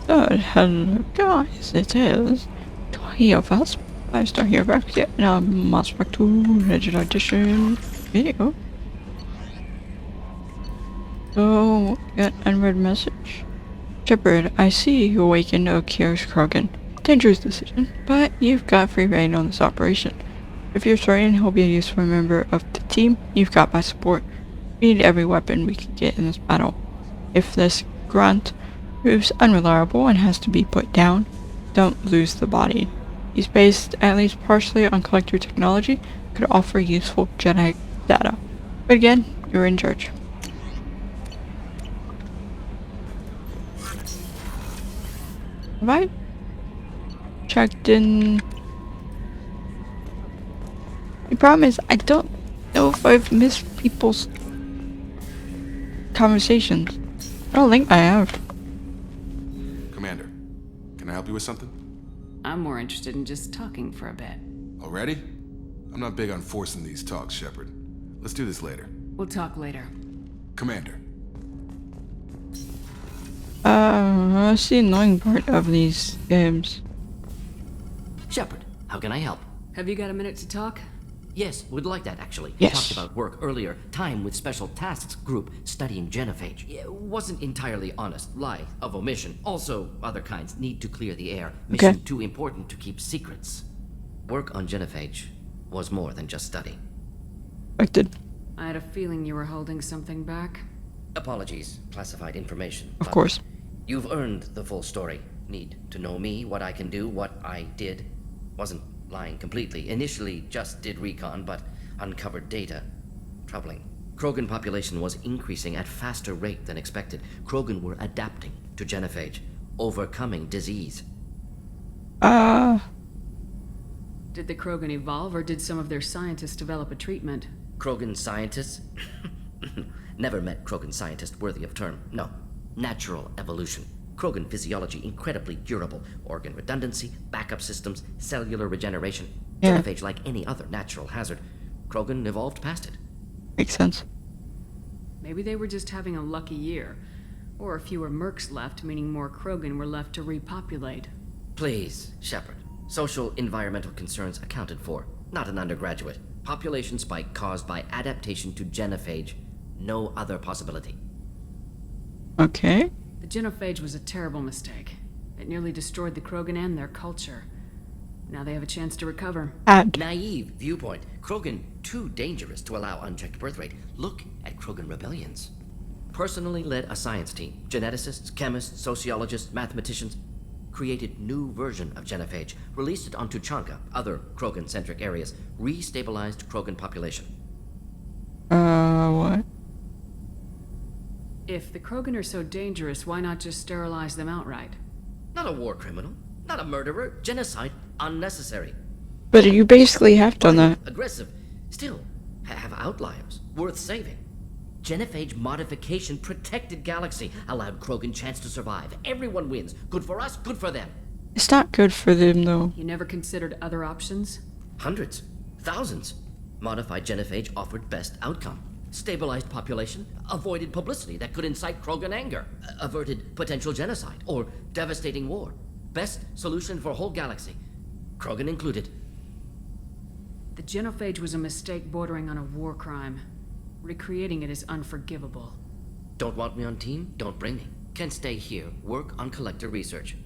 Hello guys, it is 20 of us. Bearstar here back again in a Mass Effect 2 Legend Edition video. So, get unread message. Shepard, I see you awakened Okir's Krogan. Dangerous decision, but you've got free reign on this operation. If you're certain he'll be a useful member of the team, you've got my support. We need every weapon we can get in this battle. If this grunt proves unreliable and has to be put down, don't lose the body. He's based at least partially on collector technology, could offer useful genetic data. But again, you're in charge. Have I checked in? The problem is I don't know if I've missed people's conversations. I don't think I have. Commander, can I help you with something? I'm more interested in just talking for a bit. Already? I'm not big on forcing these talks, Shepard. Let's do this later. We'll talk later. Commander. That's the annoying part of these games. Shepard, how can I help? Have you got a minute to talk? Yes, would like that actually. Yes. Talked about work earlier. Time with Special Tasks Group studying genophage. It wasn't entirely honest. Lie of omission. Also, other kinds need to clear the air. Mission too important to keep secrets. Work on genophage was more than just study. Expected. I had a feeling you were holding something back. Apologies, classified information. Of course. You've earned the full story. Need to know me, what I can do, what I did. Wasn't lying completely. Initially just did recon, but uncovered data. Troubling. Krogan population was increasing at faster rate than expected. Krogan were adapting to genophage, overcoming disease. Did the Krogan evolve, or did some of their scientists develop a treatment? Krogan scientists? Never met Krogan scientist worthy of term. No. Natural evolution. Krogan physiology incredibly durable. Organ redundancy, backup systems, cellular regeneration. Yeah. Genophage like any other natural hazard. Krogan evolved past it. Makes sense. Maybe they were just having a lucky year. Or fewer mercs left, meaning more Krogan were left to repopulate. Please, Shepard. Social environmental concerns accounted for. Not an undergraduate. Population spike caused by adaptation to genophage. No other possibility. Okay. The genophage was a terrible mistake. It nearly destroyed the Krogan and their culture. Now they have a chance to recover. Naive viewpoint. Krogan too dangerous to allow unchecked birth rate. Look at Krogan rebellions. Personally led a science team. Geneticists, chemists, sociologists, mathematicians. Created new version of genophage. Released it on Tuchanka, other Krogan-centric areas. Restabilized Krogan population. What? If the Krogan are so dangerous, why not just sterilize them outright? Not a war criminal. Not a murderer. Genocide. Unnecessary. But you basically have done that. Aggressive. Still, have outliers. Worth saving. Genophage modification protected galaxy. Allowed Krogan chance to survive. Everyone wins. Good for us, good for them. It's not good for them, though. You never considered other options? Hundreds. Thousands. Modified genophage offered best outcome. Stabilized population. Avoided publicity that could incite Krogan anger. Averted potential genocide or devastating war. Best solution for whole galaxy. Krogan included. The genophage was a mistake bordering on a war crime. Recreating it is unforgivable. Don't want me on team? Don't bring me. Can stay here, work on collector research.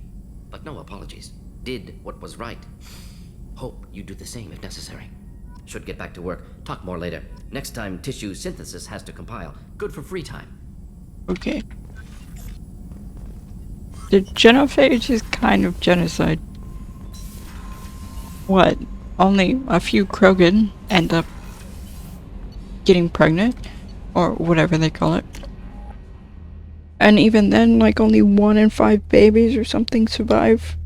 But no apologies. Did what was right. Hope you do the same if necessary. Should get back to work. Talk more later. Next time tissue synthesis has to compile. Good for free time. Okay. The genophage is kind of genocide. What? Only a few Krogan end up getting pregnant? Or whatever they call it. And even then, like, only 1 in 5 babies or something survive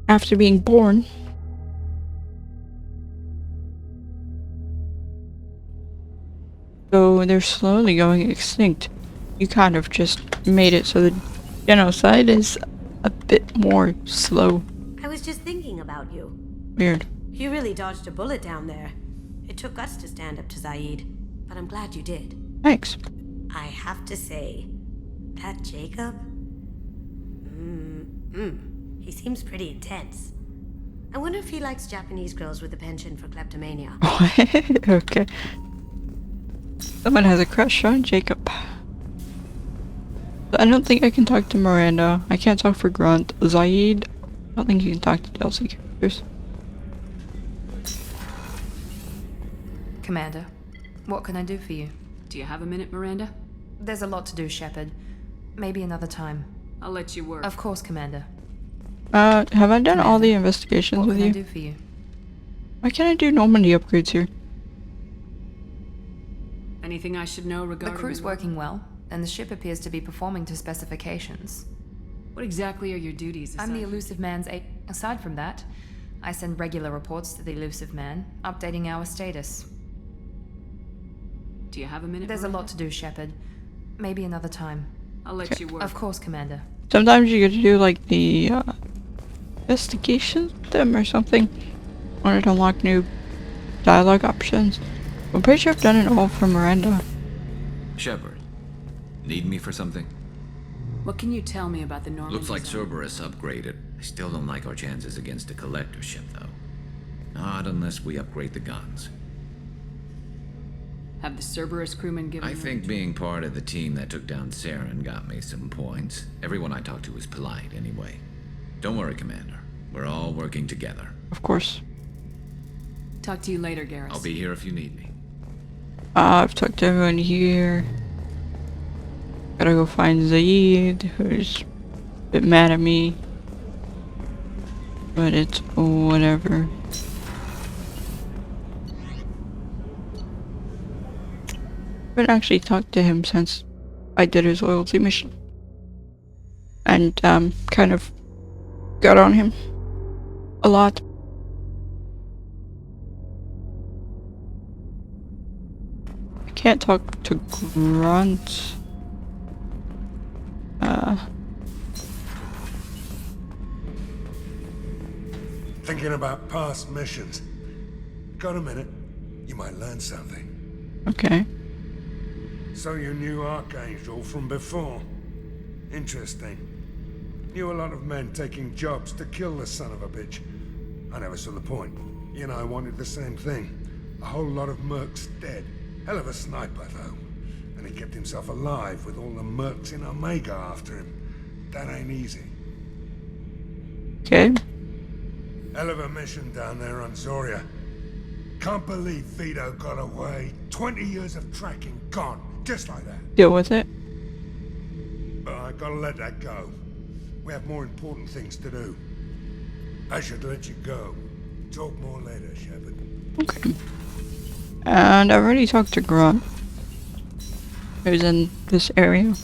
after being born. So they're slowly going extinct. You kind of just made it so the genocide is a bit more slow. I was just thinking about you. Weird. You really dodged a bullet down there. It took guts to stand up to Zaid, but I'm glad you did. Thanks. I have to say, that Jacob? He seems pretty intense. I wonder if he likes Japanese girls with a penchant for kleptomania. Okay. Someone has a crush on Jacob. I don't think I can talk to Miranda. I can't talk for Grunt. Zaid, I don't think you can talk to DLC characters. Commander, what can I do for you? Do you have a minute, Miranda? There's a lot to do, Shepard. Maybe another time. I'll let you work. Of course, Commander. Have I done all the investigations What with can I you? do for you? Why can't I do Normandy upgrades here? Anything I should know The regarding crew's working well, and the ship appears to be performing to specifications. What exactly are your duties? I'm the aside- elusive man's Aside from that, I send regular reports to the elusive man, updating our status. Do you have a minute? There's a Miranda? lot to do, Shepard. Maybe another time. I'll let you work. Of course, Commander. Sometimes you get to do like the investigations with them or something. Wanted to unlock new dialogue options. I'm pretty sure I've done it all for Miranda. Shepard, need me for something? What can you tell me about the Normandy? Looks like zone? Cerberus upgraded. I still don't like our chances against a collector ship, though. Not unless we upgrade the guns. Have the Cerberus crewmen given I you think any- being part of the team that took down Saren got me some points. Everyone I talked to was polite, anyway. Don't worry, Commander. We're all working together. Of course. Talk to you later, Garrus. I'll be here if you need me. I've talked to everyone here. Gotta go find Zaid, who's a bit mad at me. But it's whatever. I haven't actually talked to him since I did his loyalty mission. And, kind of got on him a lot. I can't talk to Grunt. Thinking about past missions. Got a minute? You might learn something. Okay. So you knew Archangel from before? Interesting. Knew a lot of men taking jobs to kill the son of a bitch. I never saw the point. You and I wanted the same thing. A whole lot of mercs dead. Hell of a sniper, though. And he kept himself alive with all the mercs in Omega after him. That ain't easy. Okay. Hell of a mission down there on Zoria. Can't believe Vito got away. 20 years of tracking gone. Just like that. Deal with it. But I gotta let that go. We have more important things to do. I should let you go. Talk more later, Shepard. Okay. And I've already talked to Grunt, who's in this area.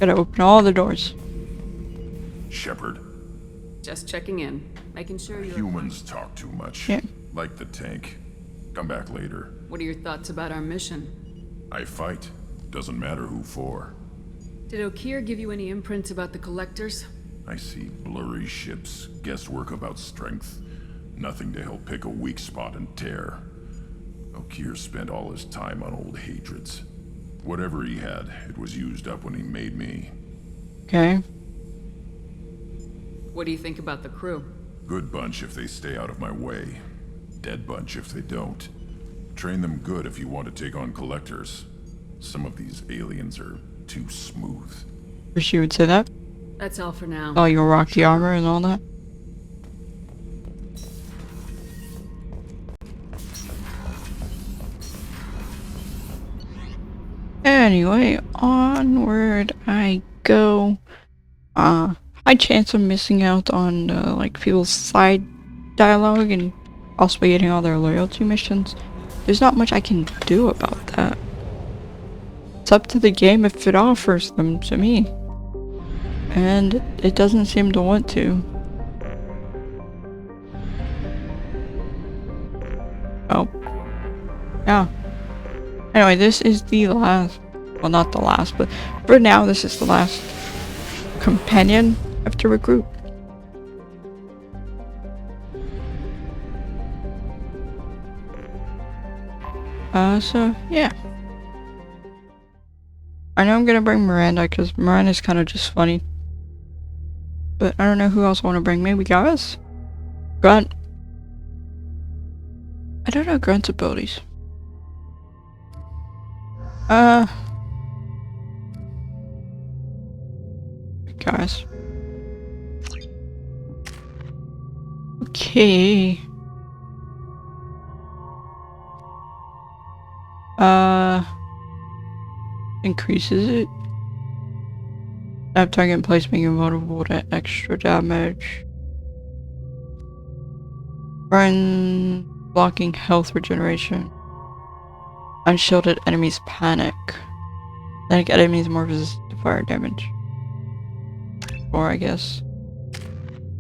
Gotta open all the doors. Shepard, Just checking in, making sure you're. humans talk too much. Yeah. Like the tank. Come back later. What are your thoughts about our mission? I fight. Doesn't matter who for. Did Okeer give you any imprints about the collectors? I see blurry ships, guesswork about strength. Nothing to help pick a weak spot and tear. Okeer spent all his time on old hatreds. Whatever he had, it was used up when he made me. Okay. What do you think about the crew? Good bunch if they stay out of my way. Dead bunch if they don't. Train them good if you want to take on collectors. Some of these aliens are too smooth. Wish you would say that. That's all for now. All your rocky armor and all that. Anyway, onward I go. High chance of missing out on like people's side dialogue and also getting all their loyalty missions. There's not much I can do about that. It's up to the game if it offers them to me. And it doesn't seem to want to. Oh. Yeah. Anyway, this is the last, well, not the last, but for now this is the last companion I have to recruit. So, yeah. I know I'm gonna bring Miranda because Miranda's kind of just funny. But I don't know who else I want to bring. Maybe guys? Grunt. I don't know Grunt's abilities. Guys. Okay. Increases it. Stab target in place, making you vulnerable to extra damage. Burn, blocking health regeneration. Unshielded enemies panic. Panic enemies more resistant to fire damage. Or I guess.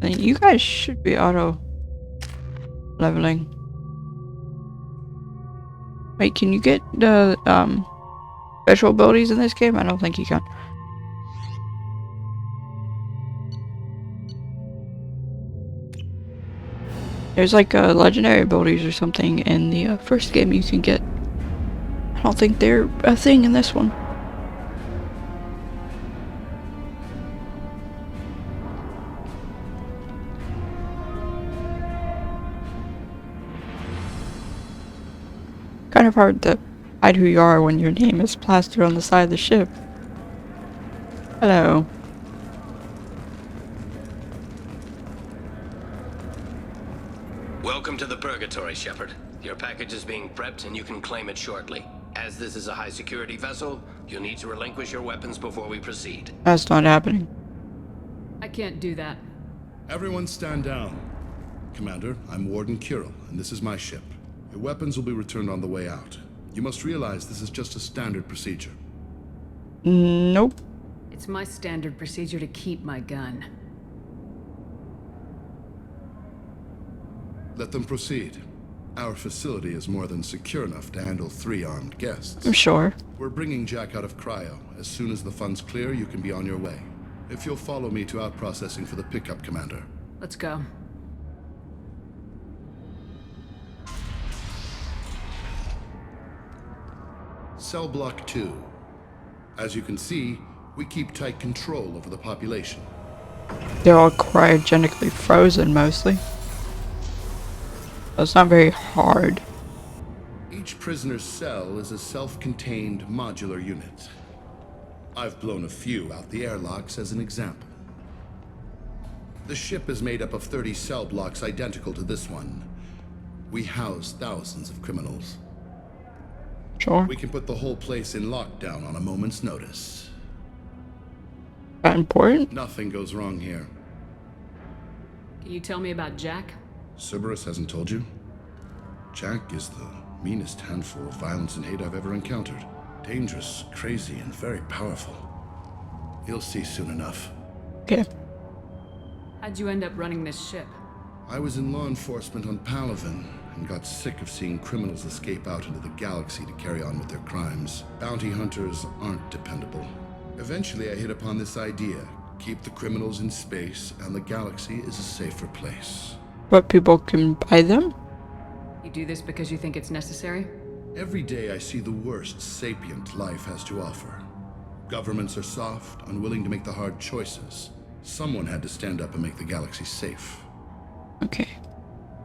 And you guys should be auto leveling. Wait, can you get the special abilities in this game? I don't think you can. There's like legendary abilities or something in the first game you can get. I don't think they're a thing in this one. Kind of hard to hide who you are when your name is plastered on the side of the ship. Hello. Welcome to the Purgatory, Shepard. Your package is being prepped and you can claim it shortly. As this is a high-security vessel, you'll need to relinquish your weapons before we proceed. That's not happening. I can't do that. Everyone stand down. Commander, I'm Warden Kirill, and this is my ship. Your weapons will be returned on the way out. You must realize this is just a standard procedure. Nope. It's my standard procedure to keep my gun. Let them proceed. Our facility is more than secure enough to handle 3 armed guests. I'm sure. We're bringing Jack out of cryo. As soon as the funds clear, you can be on your way. If you'll follow me to out-processing for the pickup, Commander. Let's go. Cell Block 2. As you can see, we keep tight control over the population. They're all cryogenically frozen, mostly. So it's not very hard. Each prisoner's cell is a self-contained modular unit. I've blown a few out the airlocks as an example. The ship is made up of 30 cell blocks identical to this one. We house thousands of criminals. Sure. We can put the whole place in lockdown on a moment's notice. That important? Nothing goes wrong here. Can you tell me about Jack? Cerberus hasn't told you? Jack is the meanest handful of violence and hate I've ever encountered. Dangerous, crazy, and very powerful. You'll see soon enough. Okay. How'd you end up running this ship? I was in law enforcement on Palaven and got sick of seeing criminals escape out into the galaxy to carry on with their crimes. Bounty hunters aren't dependable. Eventually I hit upon this idea. Keep the criminals in space and the galaxy is a safer place. But people can buy them? You do this because you think it's necessary? Every day I see the worst sapient life has to offer. Governments are soft, unwilling to make the hard choices. Someone had to stand up and make the galaxy safe. Okay.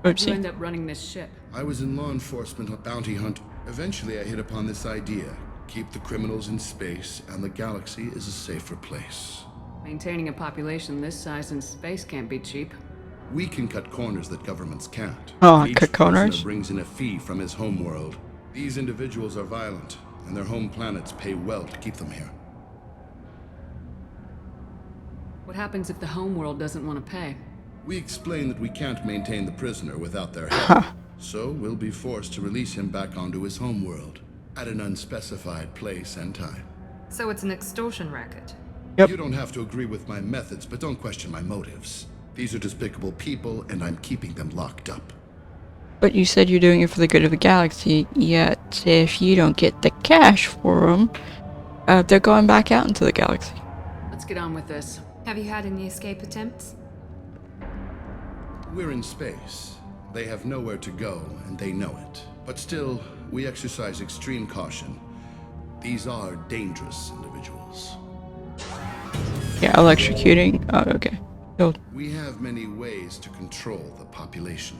How'd you end up running this ship? I was in law enforcement on bounty hunt. Eventually I hit upon this idea. Keep the criminals in space and the galaxy is a safer place. Maintaining a population this size in space can't be cheap. We can cut corners that governments can't. Oh, Each cut corners? prisoner brings in a fee from his homeworld. These individuals are violent, and their home planets pay well to keep them here. What happens if the homeworld doesn't want to pay? We explain that we can't maintain the prisoner without their help. So we'll be forced to release him back onto his homeworld at an unspecified place and time. So it's an extortion racket. Yep. You don't have to agree with my methods, but don't question my motives. These are despicable people, and I'm keeping them locked up. But you said you're doing it for the good of the galaxy, yet if you don't get the cash for them, they're going back out into the galaxy. Let's get on with this. Have you had any escape attempts? We're in space. They have nowhere to go, and they know it. But still, we exercise extreme caution. These are dangerous individuals. Yeah, electrocuting. Oh, okay. Killed. We have many ways to control the population.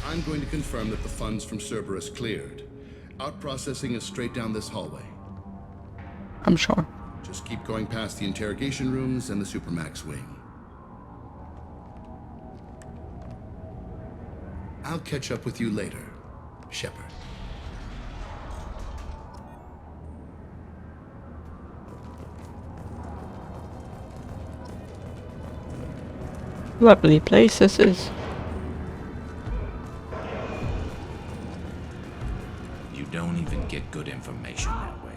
I'm going to confirm that the funds from Cerberus cleared. Out-processing is straight down this hallway. I'm sure. Just keep going past the interrogation rooms and the Supermax wing. I'll catch up with you later, Shepard. Lovely place this is. You don't even get good information that way.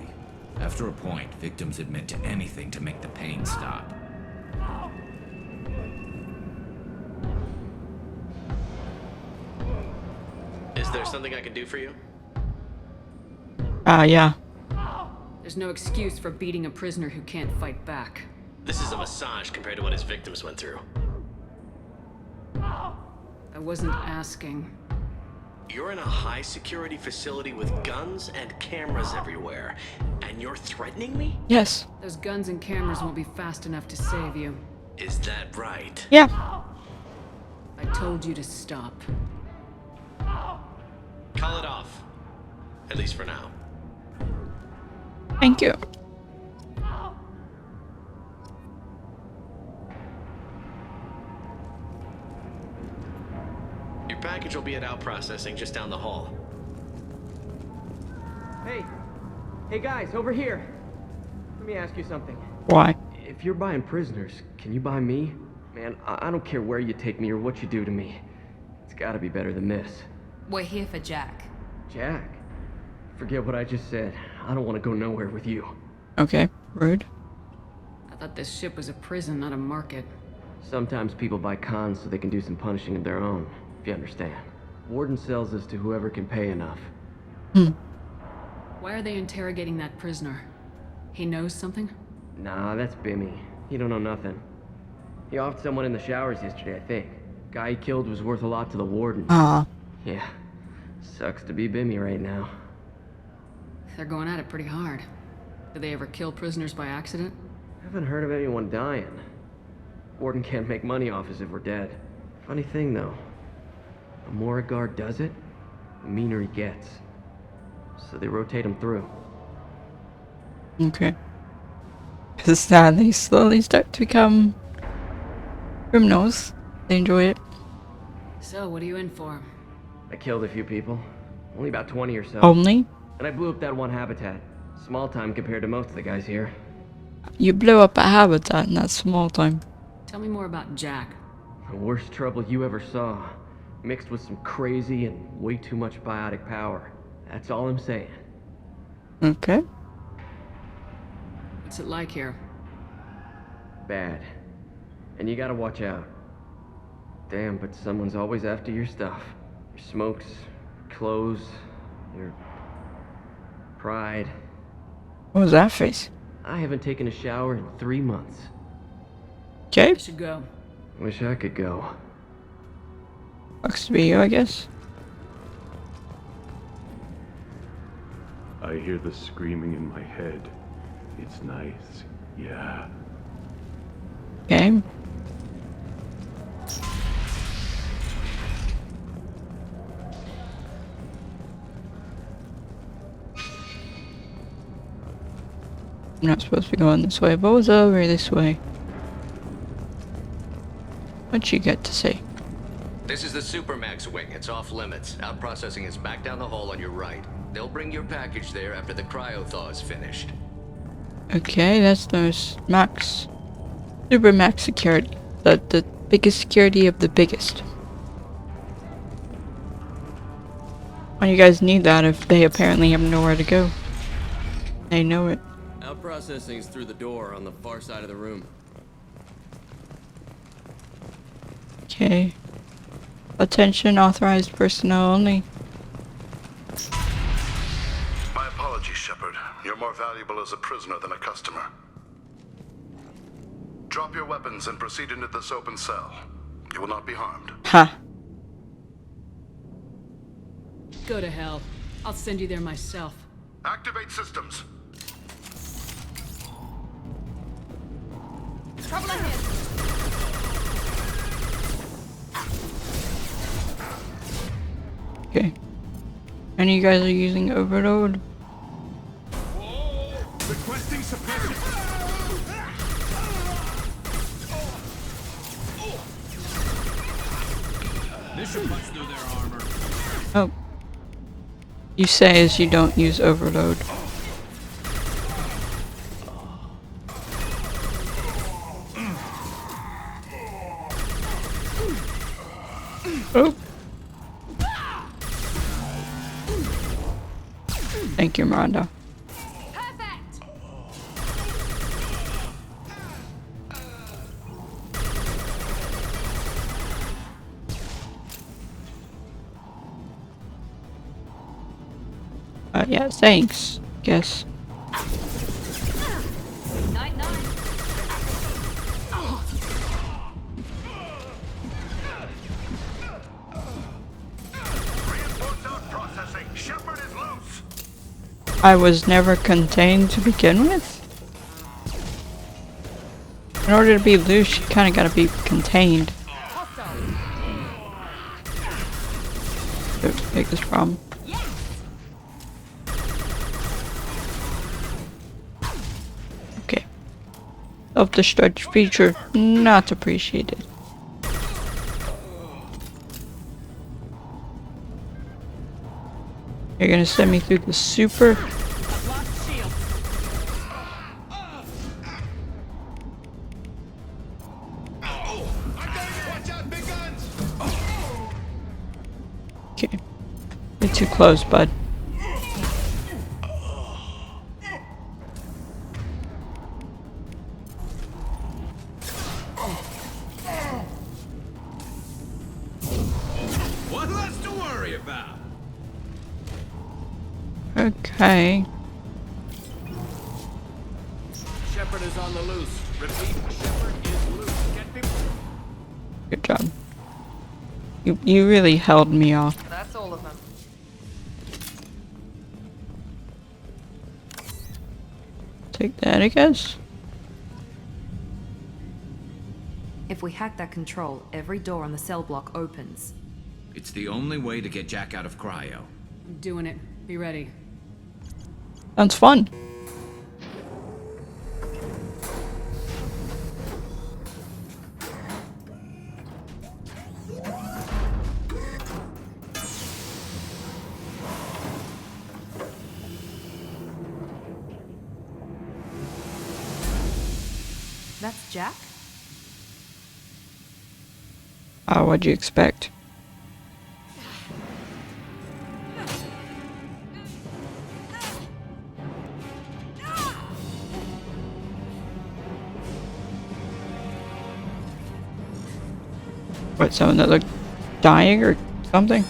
After a point, victims admit to anything to make the pain stop. Is there something I can do for you? Yeah. There's no excuse for beating a prisoner who can't fight back. This is a massage compared to what his victims went through. I wasn't asking. You're in a high-security facility with guns and cameras everywhere, and you're threatening me? Yes. Those guns and cameras won't be fast enough to save you. Is that right? Yeah. I told you to stop. Call it off. At least for now. Thank you. Your package will be at out processing just down the hall. Hey guys, over here. Let me ask you something. Why? If you're buying prisoners, can you buy me? Man, I don't care where you take me or what you do to me. It's gotta be better than this. We're here for Jack. Jack? Forget what I just said. I don't want to go nowhere with you. Okay. Rude. I thought this ship was a prison, not a market. Sometimes people buy cons so they can do some punishing of their own, if you understand. Warden sells us to whoever can pay enough. Why are they interrogating that prisoner? He knows something? Nah, that's Bimmy. He don't know nothing. He offed someone in the showers yesterday, I think. Guy he killed was worth a lot to the warden. Yeah. Sucks to be Bimmy right now. They're going at it pretty hard. Do they ever kill prisoners by accident? Haven't heard of anyone dying. Warden can't make money off us if we're dead. Funny thing, though. The more a guard does it, the meaner he gets. So they rotate him through. Okay. Because then they slowly start to become criminals. They enjoy it. So, what are you in for? I killed a few people. Only about 20 or so. Only? And I blew up that one habitat. Small time compared to most of the guys here. You blew up a habitat in that small time. Tell me more about Jack. The worst trouble you ever saw. Mixed with some crazy and way too much biotic power. That's all I'm saying. Okay. What's it like here? Bad. And you gotta watch out. Damn, but someone's always after your stuff. Your smokes, clothes, your pride. What was that face? I haven't taken a shower in 3 months. Okay. I should go. Wish I could go. Looks to be you, I guess. I hear the screaming in my head. It's nice, yeah. Okay. I'm not supposed to be going this way, but it was over this way. What'd you get to say? This is the Supermax wing. It's off limits. Out processing is back down the hall on your right. They'll bring your package there after the cryo-thaw is finished. Okay, that's those max. Super max security. The biggest security of the biggest. Why do you guys need that if they apparently have nowhere to go? They know it. Out processing is through the door on the far side of the room. Okay. Attention, authorized personnel only. My apologies, Shepard. You're more valuable as a prisoner than a customer. Drop your weapons and proceed into this open cell. You will not be harmed. Ha. Go to hell. I'll send you there myself. Activate systems. Trouble ahead. Okay. And you guys are using overload? Requesting suppression. This should punch through their armor. Oh. You say as you don't use overload. Oh. Thank you, Miranda. Yeah, thanks. Guess. Night, night. Processing. Shepard is loose. I was never contained to begin with? In order to be loose, you kinda gotta be contained. The biggest problem. Okay. Self-destruct feature not appreciated. You're gonna send me through the super. Okay. You're too close, bud. One less to worry about. Okay. Shepard is on the loose. Repeat, Shepard is loose. Get people. Good job. You really held me off. That's all of them. Take that, I guess. If we hack that control, every door on the cell block opens. It's the only way to get Jack out of cryo. I'm doing it. Be ready. Sounds fun. That's Jack? What'd you expect? What, someone that looked dying or something?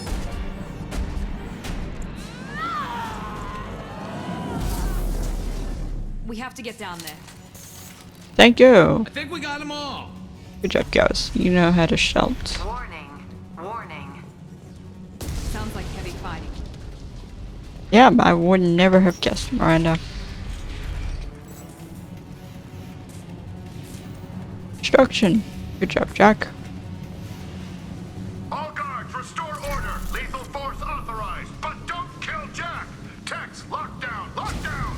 We have to get down there. Thank you. I think we got them all. Good job, guys. You know how to shout. Warning. Warning. Sounds like heavy fighting. Yeah, but I would never have guessed, Miranda. Destruction. Good job, Jack. All guards, restore order. Lethal force authorized, but don't kill Jack. Tex, lockdown, lockdown.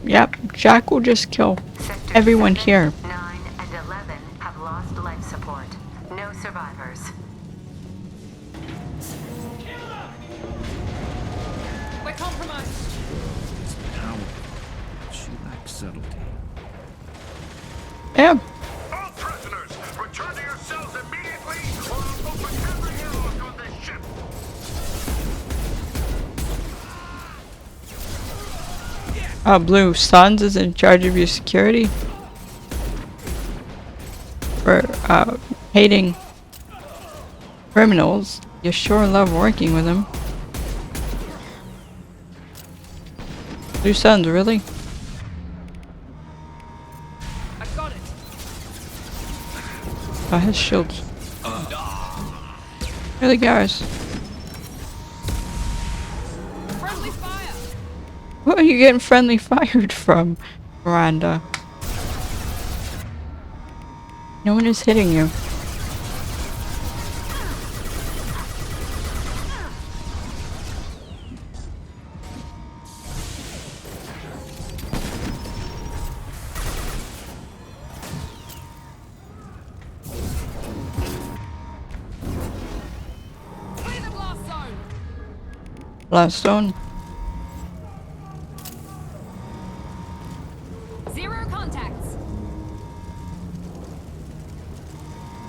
Yep. Jack will just kill everyone here. 9 and 11 have lost life support. No survivors. We're compromised. Power. She lacks subtlety. Yeah. All prisoners, return to your cells immediately, or I'll open every airlock on this ship. Blue Suns is in charge of your security. For, hating criminals. You sure love working with them. Blue Suns, really? I got it. Oh, his shields. Really, guys? Friendly fire. Where are you getting friendly fired from, Miranda? No one is hitting you. Blast zone. Zero contacts.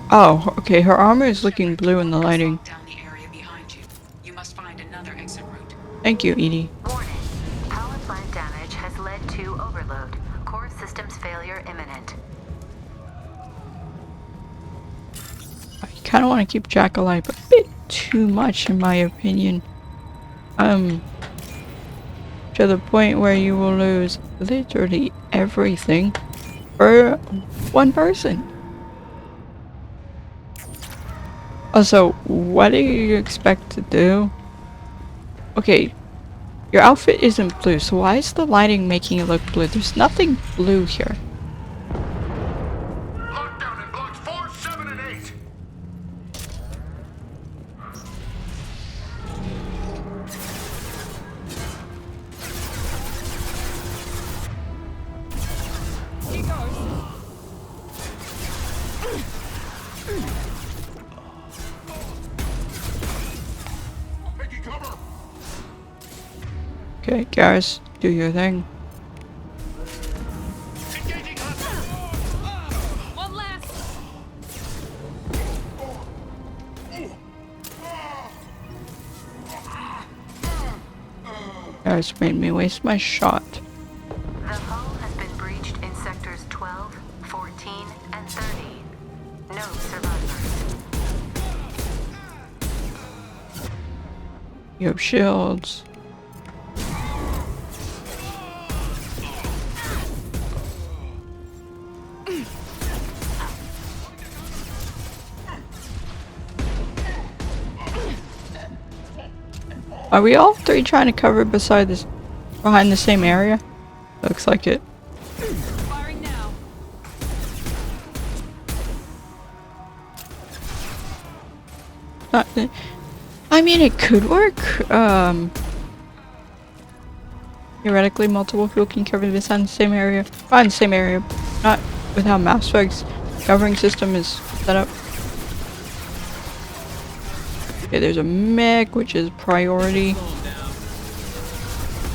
Oh, okay. Her armor is looking blue in the lighting. Down the area behind you. You must find another exit route. Thank you, Edie. Warning. Power plant damage has led to overload. Core systems failure imminent. I kind of want to keep Jack alive, but a bit too much in my opinion. To the point where you will lose literally everything for one person. Also, what do you expect to do? Okay, your outfit isn't blue, so why is the lighting making it look blue? There's nothing blue here. Lockdown in blocks 4, 7, and 8. He goes. Taking cover. Okay, Garrus, do your thing. One last. Garrus made me waste my shot. The hull has been breached in sectors 12, 14, and 13. No survivors. You have shields. Are we all three trying to cover behind the same area? Looks like it. Firing now. I mean, it could work. Theoretically, multiple people can cover behind the same area. Behind the same area, not with how Mass Effect's covering system is set up. Okay, there's a mech, which is priority.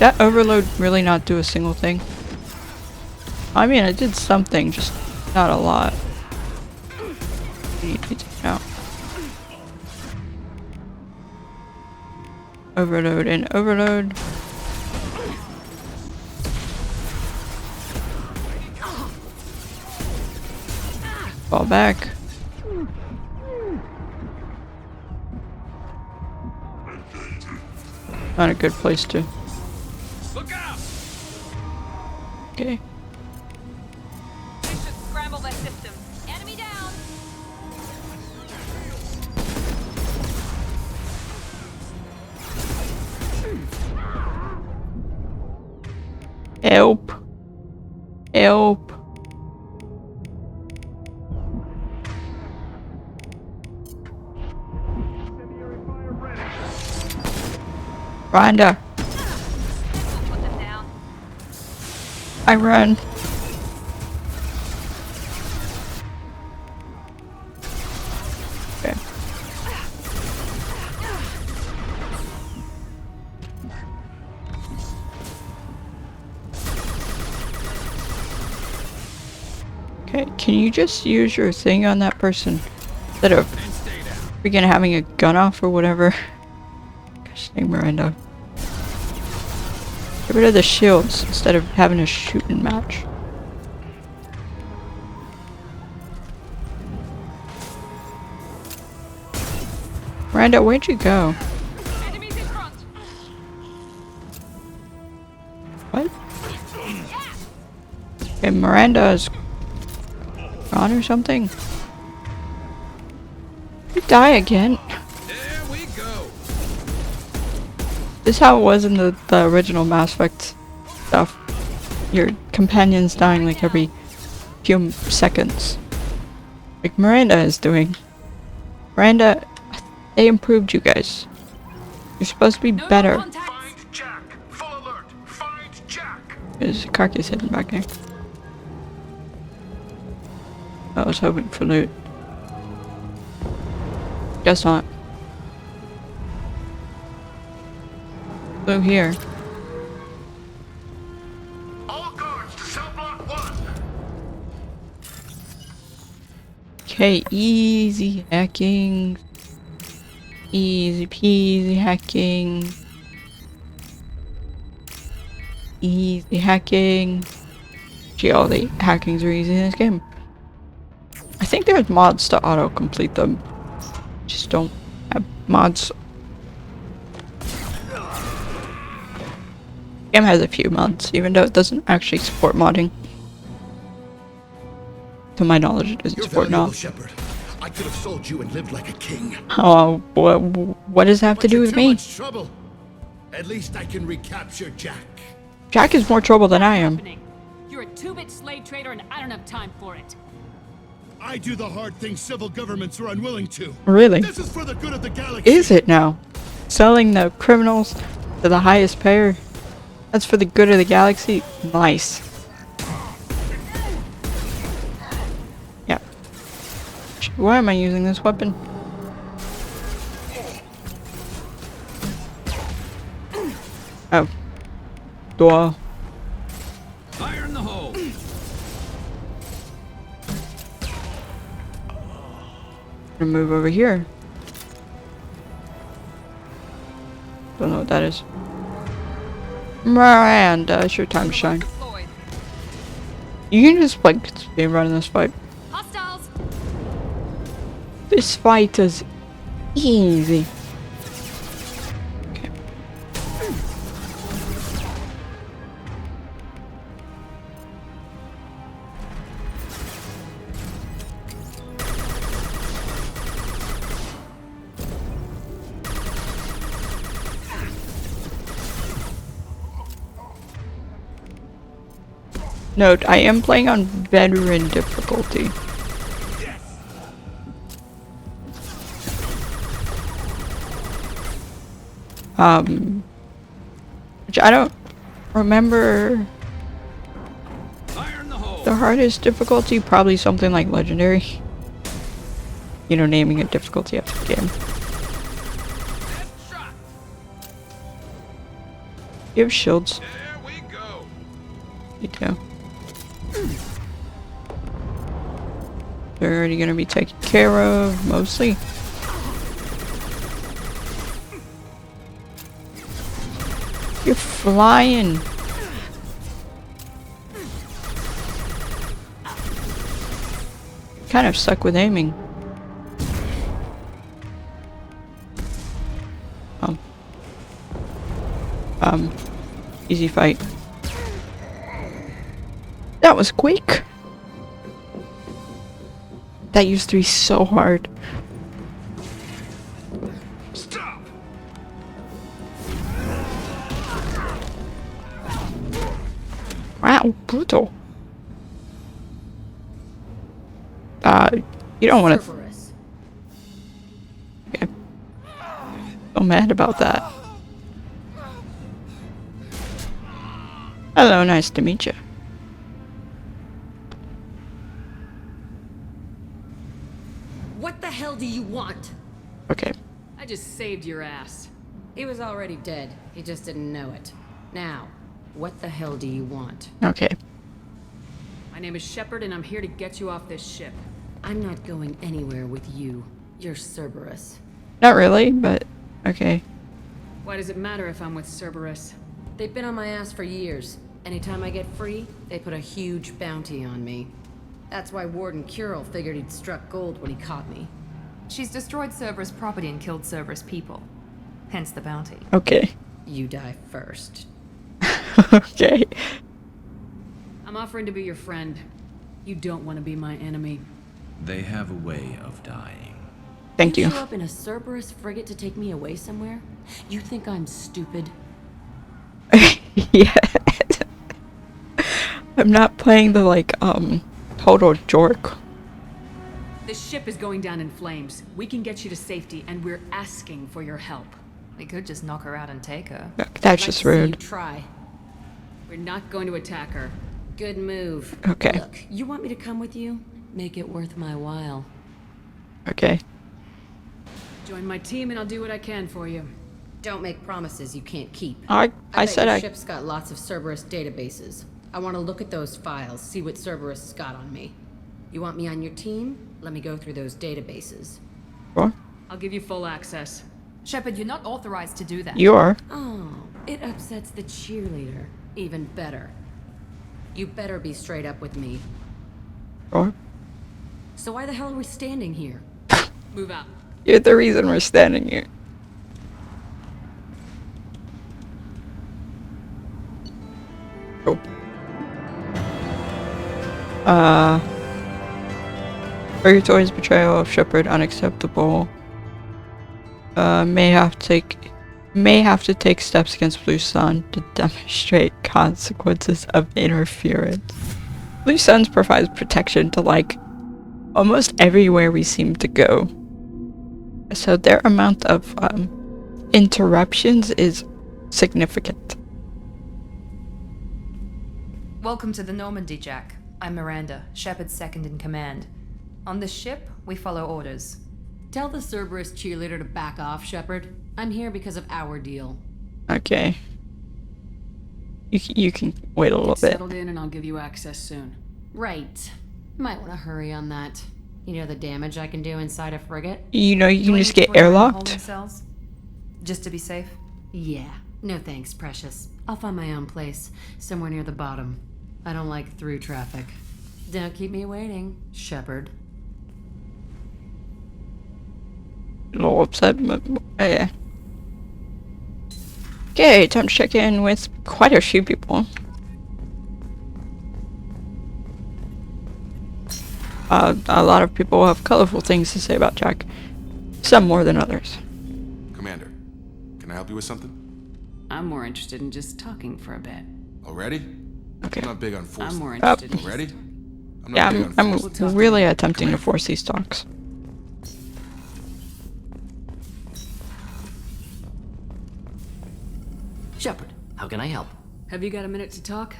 That overload really not do a single thing? I mean, it did something, just not a lot. Need to be taken out. Overload and overload. Fall back. Not a good place to. Look out! Okay. They should scramble that system. Enemy down. Help. Help. Rhonda. Put them down. I run. Okay. Okay, can you just use your thing on that person instead of freaking having a gun off or whatever? Gosh dang, Miranda. Get rid of the shields instead of having a shooting match. Miranda, where'd you go? Enemies in front. What? Okay, Miranda's gone or something? You die again? There we go. This is how it was in the original Mass Effect stuff. Your companion's dying like every few seconds. Like Miranda is doing. Miranda, they improved you guys. You're supposed to be better. Find Jack. Full alert. Find Jack. There's a carcass hidden back there. I was hoping for loot. Guess not. Loot here. All guards to cell block 1. Okay, easy hacking. Easy peasy hacking. Easy hacking. Gee, all the hackings are easy in this game. I think there's mods to auto-complete them. Just don't have mods. Game has a few mods, even though it doesn't actually support modding. To my knowledge, it doesn't support valuable not. Shepherd. I could have sold you and lived like a king. Oh, what does that have to do with Too me? much trouble. At least I can recapture Jack. Jack is more trouble than I am. You're a two-bit slave trader and I don't have time for it. I do the hard things civil governments are unwilling to. Really? This is for the good of the galaxy. Is it now? Selling the criminals to the highest payer? That's for the good of the galaxy? Nice. Yeah. Why am I using this weapon? Oh. Duh. Fire in the hole. Gonna move over here. Don't know what that is. Miranda, it's your time to shine. You can just like speed run this fight. Hostiles. This fight is easy. Okay. Note, I am playing on veteran difficulty. Which I don't remember. The hardest difficulty, probably something like legendary. You know, naming a difficulty after the game. You have shields. There we go. You do. They're already gonna be taken care of, mostly. You're flying. Kind of stuck with aiming. Easy fight. That was quick. That used to be so hard. Stop. Wow, brutal. You don't want to. Okay. So mad about that. Hello, nice to meet you. What the hell do you want? Okay. I just saved your ass. He was already dead. He just didn't know it. Now, what the hell do you want? Okay. My name is Shepard and I'm here to get you off this ship. I'm not going anywhere with you. You're Cerberus. Not really, but okay. Why does it matter if I'm with Cerberus? They've been on my ass for years. Anytime I get free, they put a huge bounty on me. That's why Warden Curel figured he'd struck gold when he caught me. She's destroyed Cerberus property and killed Cerberus people. Hence the bounty. Okay. You die first. Okay. I'm offering to be your friend. You don't want to be my enemy. They have a way of dying. Thank you. Show up in a Cerberus frigate to take me away somewhere? You think I'm stupid? Yeah. I'm not playing the, like, total jork. The ship is going down in flames. We can get you to safety, and we're asking for your help. We could just knock her out and take her. That's just rude. Try. We're not going to attack her. Good move. Okay. Look, you want me to come with you? Make it worth my while. Okay. Join my team, and I'll do what I can for you. Don't make promises you can't keep. I bet said your I... ship's got lots of Cerberus databases. I want to look at those files, see what Cerberus has got on me. You want me on your team? Let me go through those databases. What? I'll give you full access. Shepard, you're not authorized to do that. You are. Oh, it upsets the cheerleader. Even better. You better be straight up with me. What? So why the hell are we standing here? Move out. You're the reason we're standing here. Oh. Purgatory's betrayal of Shepard unacceptable. May have to take steps against Blue Sun to demonstrate consequences of interference. Blue Suns provides protection to, like, almost everywhere we seem to go. So their amount of interruptions is significant. Welcome to the Normandy, Jack. I'm Miranda, Shepard's second in command. On this ship, we follow orders. Tell the Cerberus cheerleader to back off, Shepard. I'm here because of our deal. Okay. You can wait a little bit. Settled in, and I'll give you access soon. Right. Might want to hurry on that. You know the damage I can do inside a frigate? You know you can just get Holding airlocked? cells? Just to be safe? Yeah. No thanks, precious. I'll find my own place, somewhere near the bottom. I don't like through traffic. Don't keep me waiting, Shepard. A little upset, but yeah. Okay, time to check in with quite a few people. A lot of people have colorful things to say about Jack. Some more than others. Commander, can I help you with something? I'm more interested in just talking for a bit. Already? Okay. I'm not big on forcing. I'm more interested in Already? I'm Yeah, not big on I'm forcing. really attempting to force these talks. Shepard, how can I help? Have you got a minute to talk?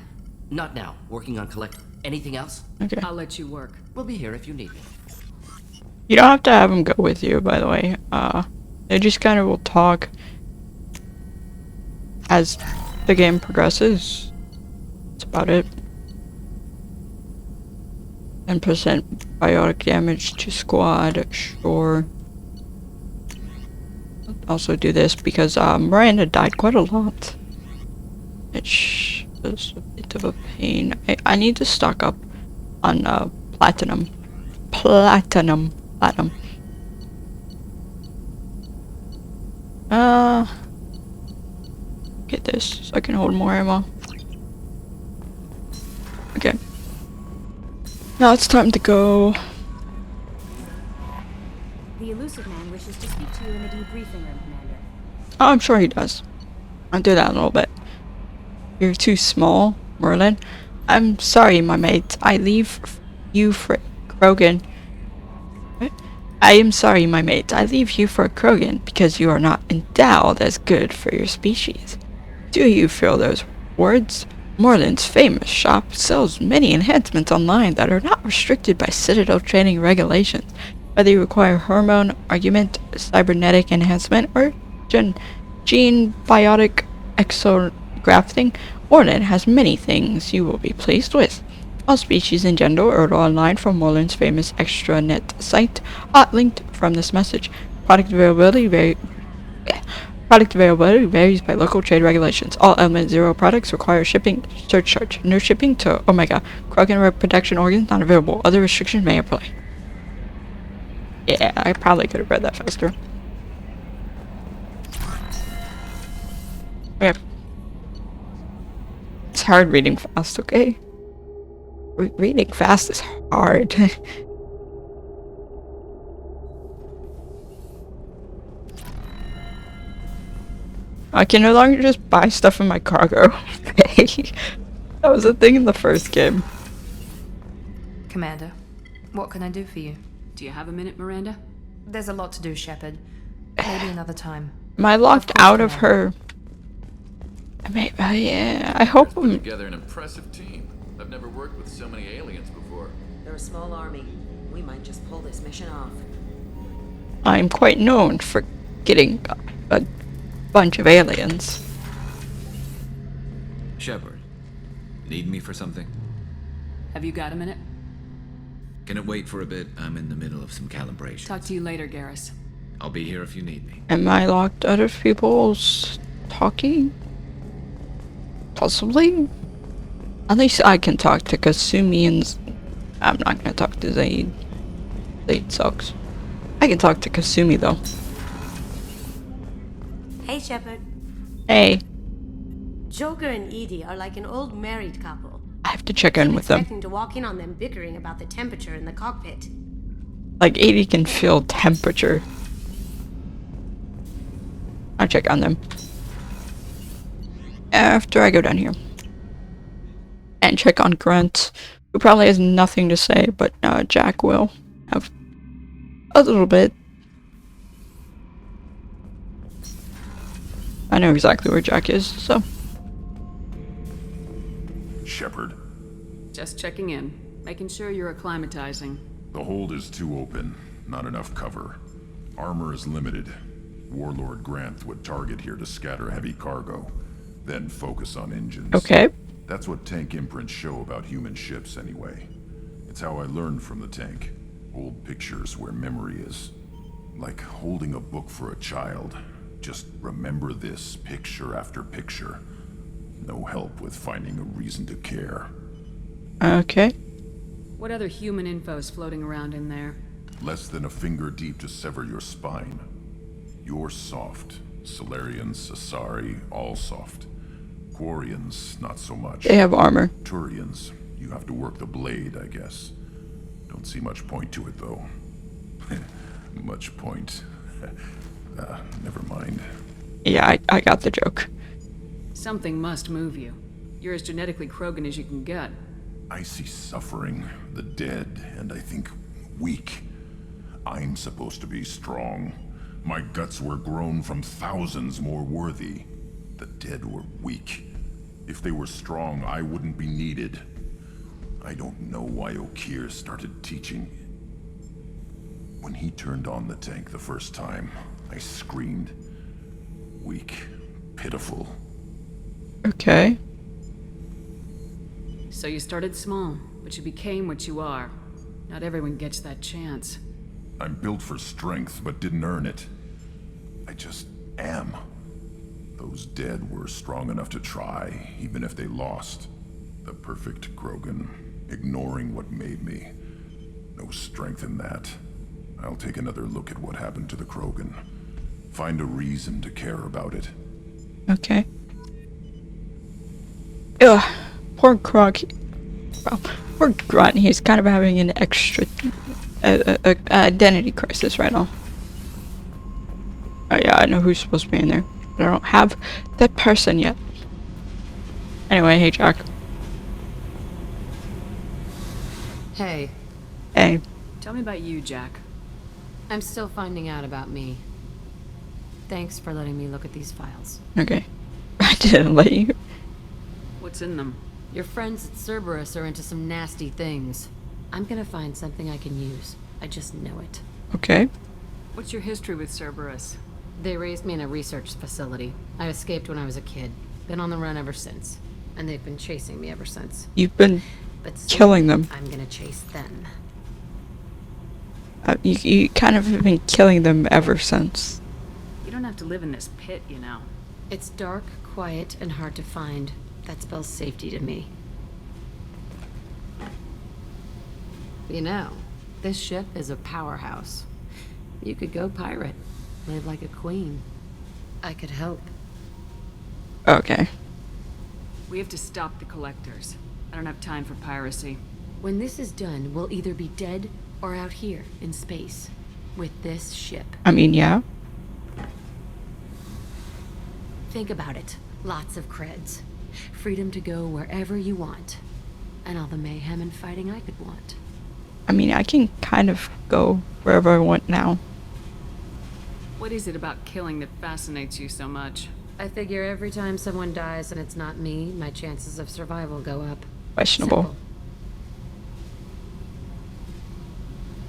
Not now. Working on collect. Anything else? Okay. I'll let you work. We'll be here if you need me. You don't have to have them go with you, by the way. They just kind of will talk as the game progresses. That's about it. 10% biotic damage to squad, sure. Also do this because Miranda died quite a lot. Which is a bit of a pain. I need to stock up on platinum. Platinum. Get this so I can hold more ammo. Okay. Now it's time to go. The elusive man wishes to speak to you in the debriefing room, Commander. Oh, I'm sure he does. I'll do that in a little bit. You're too small, Merlin. I'm sorry, my mate. I leave you for Krogan. What? I am sorry, my mate. I leave you for Krogan because you are not endowed as good for your species. Do you feel those words? Merlin's famous shop sells many enhancements online that are not restricted by Citadel training regulations. Whether you require hormone, argument, cybernetic enhancement, or gene biotic exografting, Orlin has many things you will be pleased with. All species and gender are online from Merlin's famous extranet site, linked from this message. Product availability varies by local trade regulations. All Element Zero products require shipping surcharge. No shipping to Omega. Krogan reproduction organs not available. Other restrictions may apply. Yeah, I probably could have read that faster. Okay. It's hard reading fast, okay? Reading fast is hard. I can no longer just buy stuff in my cargo. That was a thing in the first game. Commander, what can I do for you? Do you have a minute, Miranda? There's a lot to do, Shepard. Maybe another time. Am I locked out of her? Yeah, I hope Put I'm... together an impressive team. I've never worked with so many aliens before. They're a small army. We might just pull this mission off. I'm quite known for getting a bunch of aliens. Shepard, need me for something? Have you got a minute? Can it wait for a bit? I'm in the middle of some calibration. Talk to you later, Garrus. I'll be here if you need me. Am I locked out of people's talking? Possibly? At least I can talk to Kasumi and... I'm not gonna talk to Zaid. Zaid sucks. I can talk to Kasumi though. Hey, Shepard. Hey. Joker and Edie are like an old married couple. I have to check in with them. Expecting to walk in on them bickering about the temperature in the cockpit. Like 80 can feel temperature. I'll check on them after I go down here. And check on Grunt, who probably has nothing to say, but Jack will have a little bit. I know exactly where Jack is, so. Shepard, Just checking in. Making sure you're acclimatizing. the hold is too open. Not enough cover. Armor is limited. Warlord Grant would target here to scatter heavy cargo, then focus on engines. Okay. That's what tank imprints show about human ships anyway. It's how I learned from the tank. Old pictures where memory is. Like holding a book for a child. Just remember this picture after picture. No help with finding a reason to care. Okay. What other human info's floating around in there? Less than a finger deep to sever your spine. You're soft. Solarians, Asari, all soft. Quarians, not so much. They have armor. Turians, you have to work the blade, I guess. Don't see much point to it, though. Much point. Never mind. Yeah, I got the joke. Something must move you. You're as genetically Krogan as you can get. I see suffering, the dead, and I think weak. I'm supposed to be strong. My guts were grown from thousands more worthy. The dead were weak. If they were strong, I wouldn't be needed. I don't know why Okeer started teaching. When he turned on the tank the first time, I screamed. Weak, pitiful. Okay. So you started small, but you became what you are. Not everyone gets that chance. I'm built for strength, but didn't earn it. I just am. Those dead were strong enough to try, even if they lost. The perfect Krogan, ignoring what made me. No strength in that. I'll take another look at what happened to the Krogan. Find a reason to care about it. Okay. Ugh. Poor Krog. Well, poor Grunt. He's kind of having an extra identity crisis right now. Oh yeah, I know who's supposed to be in there, but I don't have that person yet. Anyway, hey Jack. Hey. Hey. Tell me about you, Jack. I'm still finding out about me. Thanks for letting me look at these files. Okay. I didn't let you. What's in them? Your friends at Cerberus are into some nasty things. I'm gonna find something I can use. I just know it. Okay. What's your history with Cerberus? They raised me in a research facility. I escaped when I was a kid. Been on the run ever since. And they've been chasing me ever since. You've been killing them. I'm gonna chase them. You kind of have been killing them ever since. You don't have to live in this pit, you know. It's dark, quiet, and hard to find. That spells safety to me. You know, this ship is a powerhouse. You could go pirate. Live like a queen. I could help. Okay. We have to stop the collectors. I don't have time for piracy. When this is done, we'll either be dead or out here in space with this ship. I mean, yeah. Think about it. Lots of creds. Freedom to go wherever you want. And all the mayhem and fighting I could want. I mean, I can kind of go wherever I want now. What is it about killing that fascinates you so much? I figure every time someone dies and it's not me, my chances of survival go up. Questionable. Simple.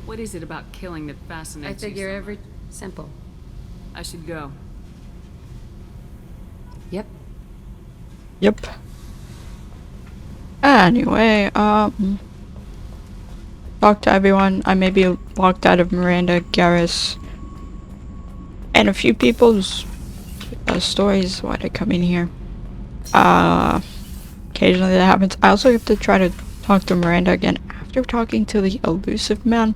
What is it about killing that fascinates you I figure so every... much? Simple. I should go. Yep. Yep. Anyway, talk to everyone. I may be locked out of Miranda, Garrus, and a few people's stories while they come in here. Occasionally that happens. I also have to try to talk to Miranda again after talking to the elusive man,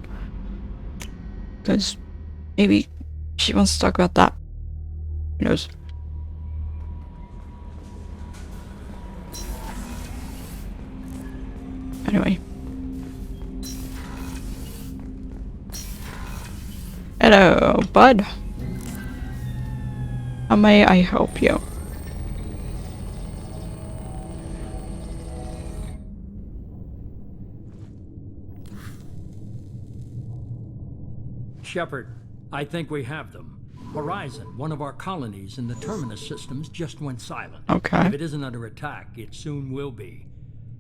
because maybe she wants to talk about that. Who knows? Anyway. Hello, bud. How may I help you? Shepard, I think we have them. Horizon, one of our colonies in the Terminus systems, just went silent. Okay. If it isn't under attack, it soon will be.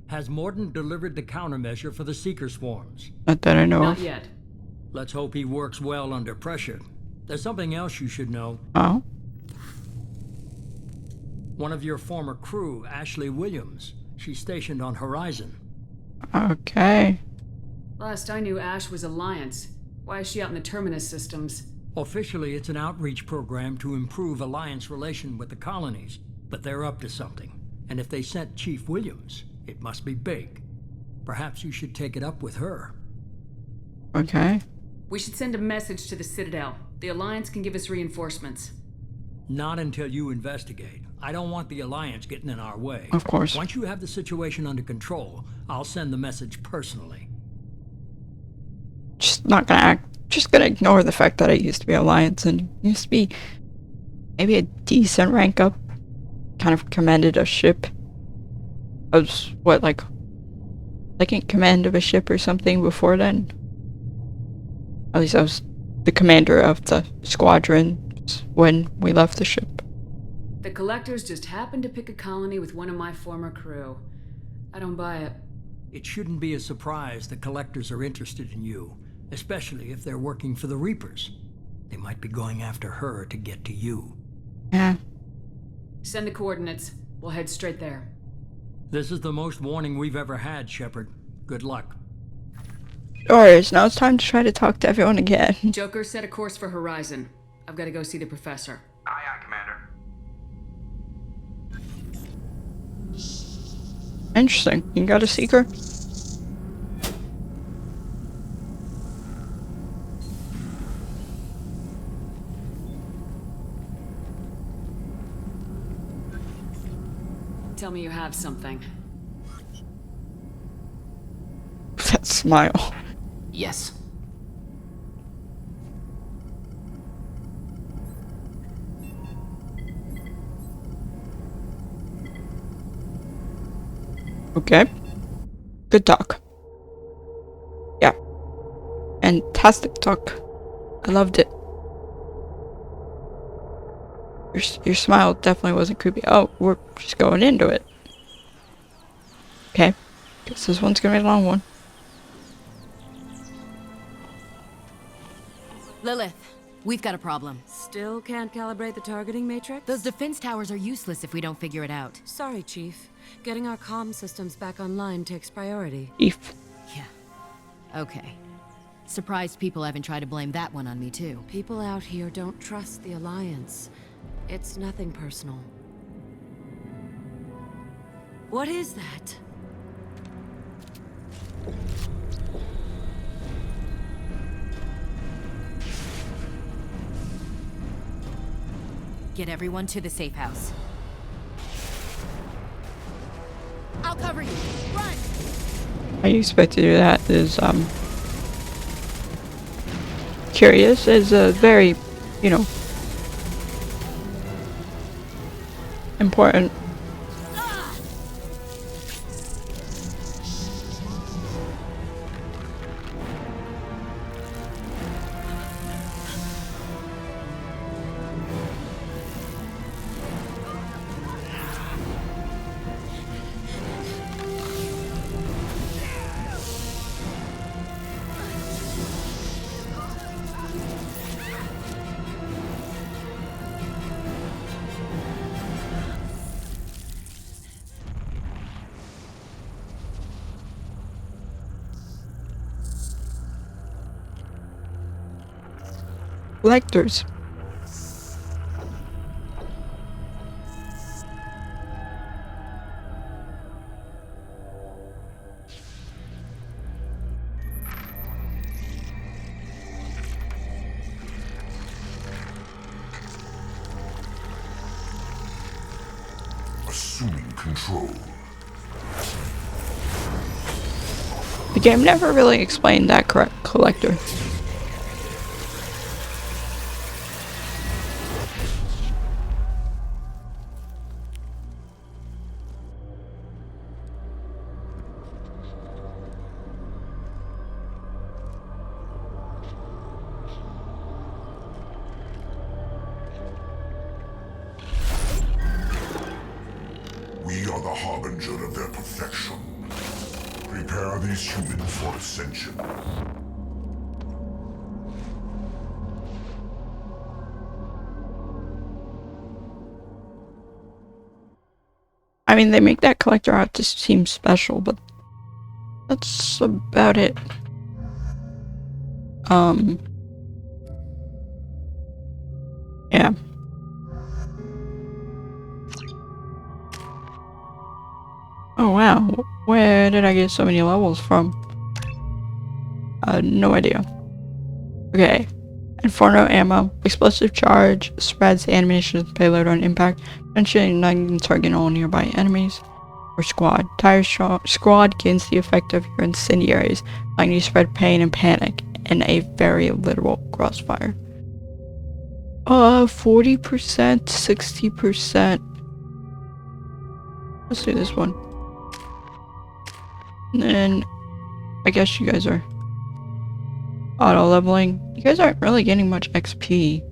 Has Morden delivered the countermeasure for the Seeker swarms? Not that I know Not of. yet. Let's hope he works well under pressure. There's something else you should know. Oh? One of your former crew, Ashley Williams. She's stationed on Horizon. Okay. Last I knew, Ash was Alliance. Why is she out in the Terminus systems? Officially, it's an outreach program to improve Alliance relation with the colonies, but they're up to something. And if they sent Chief Williams, it must be big. Perhaps you should take it up with her. Okay. We should send a message to the Citadel. The Alliance can give us reinforcements. Not until you investigate. I don't want the Alliance getting in our way. Of course. Once you have the situation under control, I'll send the message personally. Just not gonna act. Just gonna ignore the fact that I used to be Alliance and used to be maybe a decent rank up. Kind of commanded a ship. I was, what, like, second command of a ship or something before then? At least I was the commander of the squadron when we left the ship. The Collectors just happened to pick a colony with one of my former crew. I don't buy it. It shouldn't be a surprise the Collectors are interested in you, especially if they're working for the Reapers. They might be going after her to get to you. Yeah. Send the coordinates. We'll head straight there. This is the most warning we've ever had, Shepard. Good luck. Alright, now it's time to try to talk to everyone again. Joker, set a course for Horizon. I've got to go see the Professor. Aye, aye, Commander. Interesting. You got a Seeker? Tell me you have something. That smile. Yes. Okay. Good talk. Yeah. Fantastic talk. I loved it. Your smile definitely wasn't creepy. Oh, we're just going into it. Okay. Guess this one's gonna be a long one. Lilith, we've got a problem. Still can't calibrate the targeting matrix? Those defense towers are useless if we don't figure it out. Sorry, Chief. Getting our comm systems back online takes priority. If. Yeah. Okay. Surprised people haven't tried to blame that one on me, too. People out here don't trust the Alliance. It's nothing personal. What is that? Get everyone to the safe house. I'll cover you. Run! How you expect to do that is, curious. Is a very, you know, important. collectors. Assuming control. The game never really explained that correct collector. We are the harbinger of their perfection. Prepare these humans for ascension. I mean, they make that collector out to seem special, but that's about it. Yeah. Oh wow, where did I get so many levels from? No idea. Okay. Inferno ammo, explosive charge, spreads the ammunition payload on impact, potentially igniting target all nearby enemies. Or squad. Squad gains the effect of your incendiaries, letting you spread pain and panic in a very literal crossfire. 40%, 60%. Let's do this one. And then I guess you guys are auto leveling. You guys aren't really getting much XP.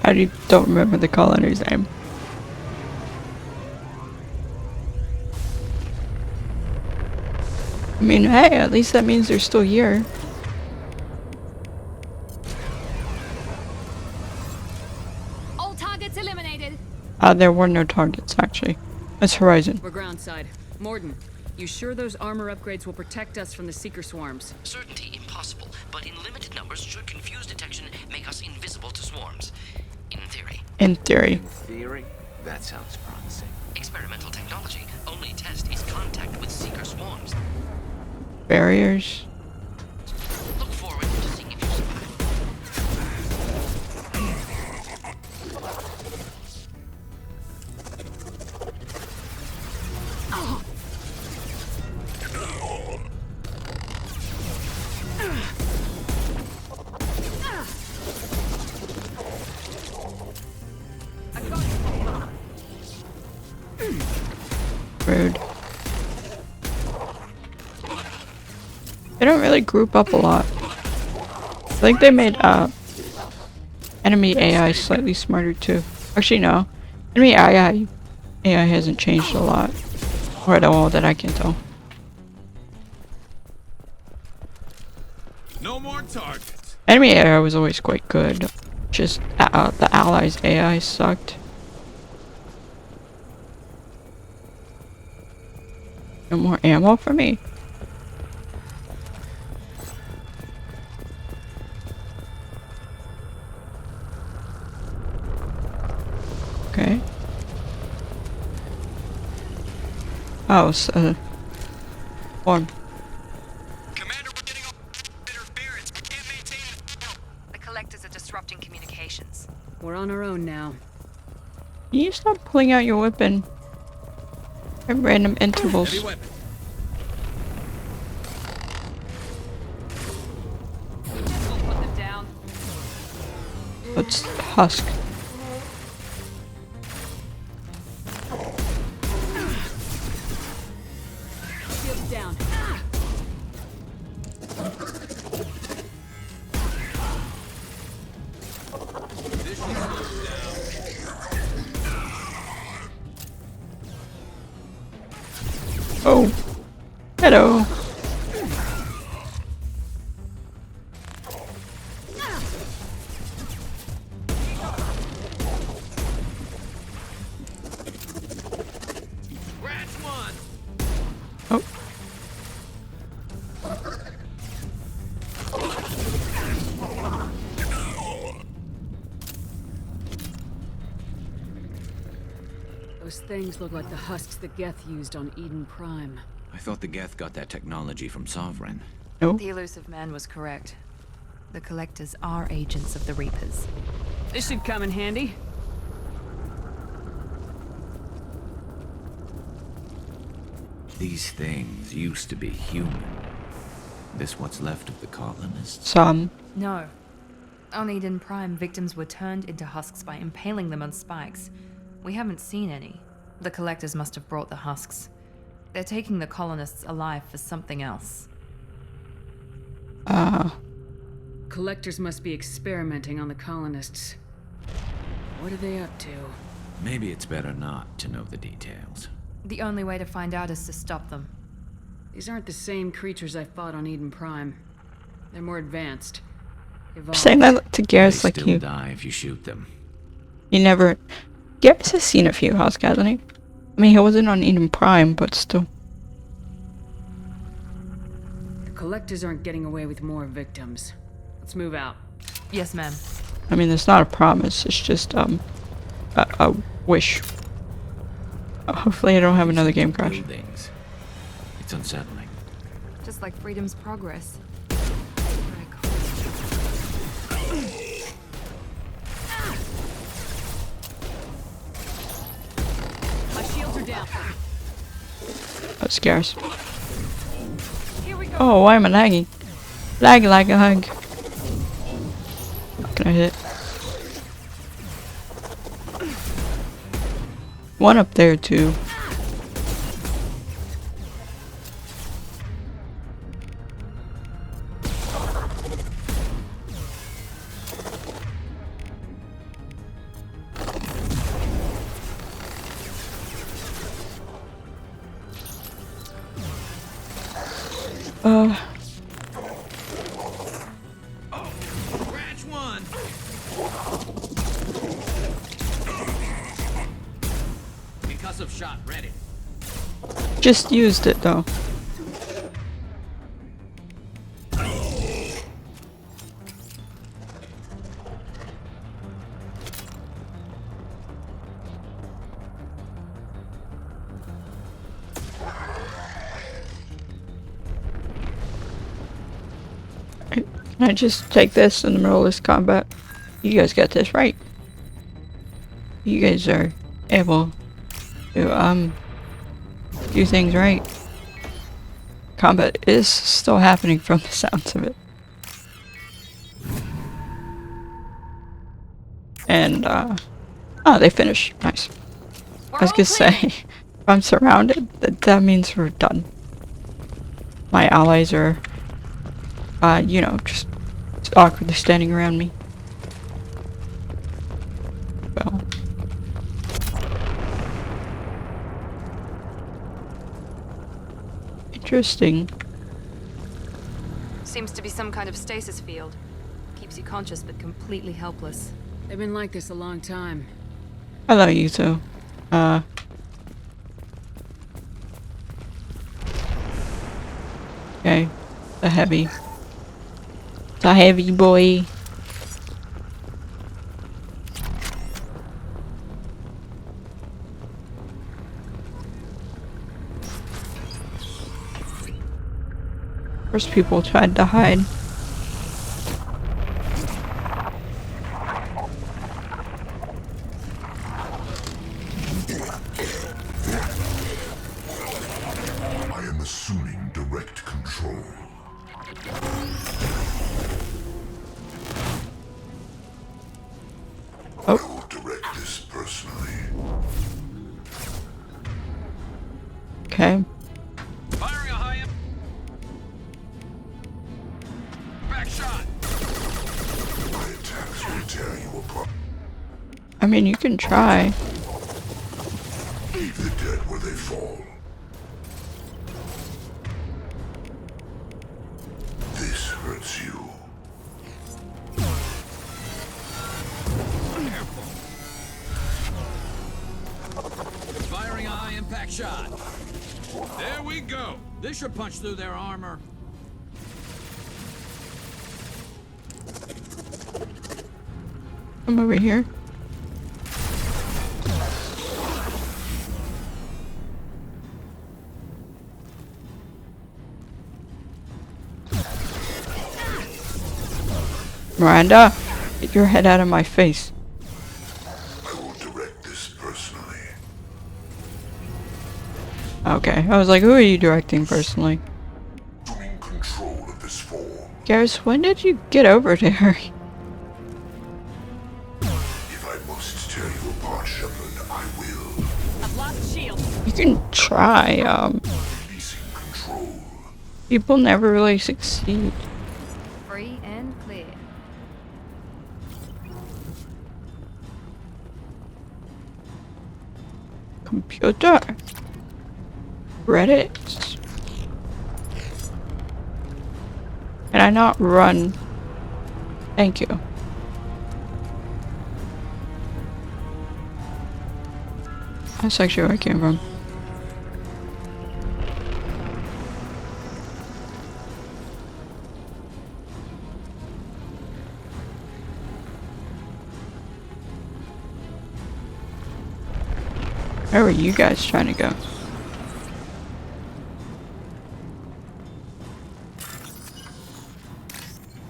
I don't remember the colonies name. I mean, hey, at least that means they're still here. All targets eliminated. There were no targets, actually. That's Horizon. We're groundside. Morden, you sure those armor upgrades will protect us from the Seeker swarms? Certainty impossible, but in limited numbers should confused detection make us invisible to swarms. In theory. In theory. In theory? That sounds promising. Experimental technology. Only test is contact with Seeker swarms. Barriers. Look forward to seeing if you survive. Rude. They don't really group up a lot. I think they made enemy AI slightly smarter too. Actually no. Enemy AI hasn't changed a lot. Or at all that I can tell. No more targets. Enemy AI was always quite good. Just the allies AI sucked. No more ammo for me. Okay. Oh, so form. The collectors are disrupting communications. We're on our own now. Can you stop pulling out your weapon at random intervals? Heavy weapon. We'll put them down. Let's husk. Shields down. Oh. Hello. Oh. Those things look like the husks the Geth used on Eden Prime. I thought the Geth got that technology from Sovereign. No. The elusive man was correct. The Collectors are agents of the Reapers. This should come in handy. These things used to be human. This what's left of the colonists? Some. No. On Eden Prime, victims were turned into husks by impaling them on spikes. We haven't seen any. The Collectors must have brought the husks. They're taking the colonists alive for something else. Collectors must be experimenting on the colonists. What are they up to? Maybe it's better not to know the details. The only way to find out is to stop them. These aren't the same creatures I fought on Eden Prime. They're more advanced. Evolved. Saying that to Garrus They like still you. die if you shoot them. You never. Garrus has seen a few husks, hasn't he? I mean, he wasn't on Eden Prime, but still. The Collectors aren't getting away with more victims. Let's move out. Yes, ma'am. I mean, it's not a promise. It's just a wish. Hopefully, I don't have another game crash. Buildings. It's unsettling. Just like freedom's progress. My shields are down. That's Garrus. Oh, why am I lagging? Lag. Can I hit? One up there too. Scratch one. Concussive shot ready. Just used it though. Can I just take this in the middle of this combat? You guys got this right. You guys are able to do things right. Combat is still happening from the sounds of it. And oh, they finished. Nice. I was gonna say, if I'm surrounded, that means we're done. My allies are you know, just awkwardly standing around me. Well. Interesting. Seems to be some kind of stasis field. Keeps you conscious but completely helpless. They've been like this a long time. Hello, you two. Okay. The heavy. The heavy boy. First people tried to hide. I am assuming direct control. I will direct this personally. Okay. Firing a high end. Back shot. My attacks will tear you apart. I mean, you can try. Leave the dead where they fall. This hurts you. Firing a high impact shot. There we go? This should punch through their armor. I'm over here. Miranda, get your head out of my face. I will direct this personally. Okay, I was like, who are you directing personally? Assuming control of this form. Garrus, when did you get over there? If I must tear you apart, Shepard, I will. I've lost shield. You can try, Releasing control. people never really succeed. Free and clear. Computer. Reddit. Can I not run? Thank you. That's actually where I came from. Where were you guys trying to go?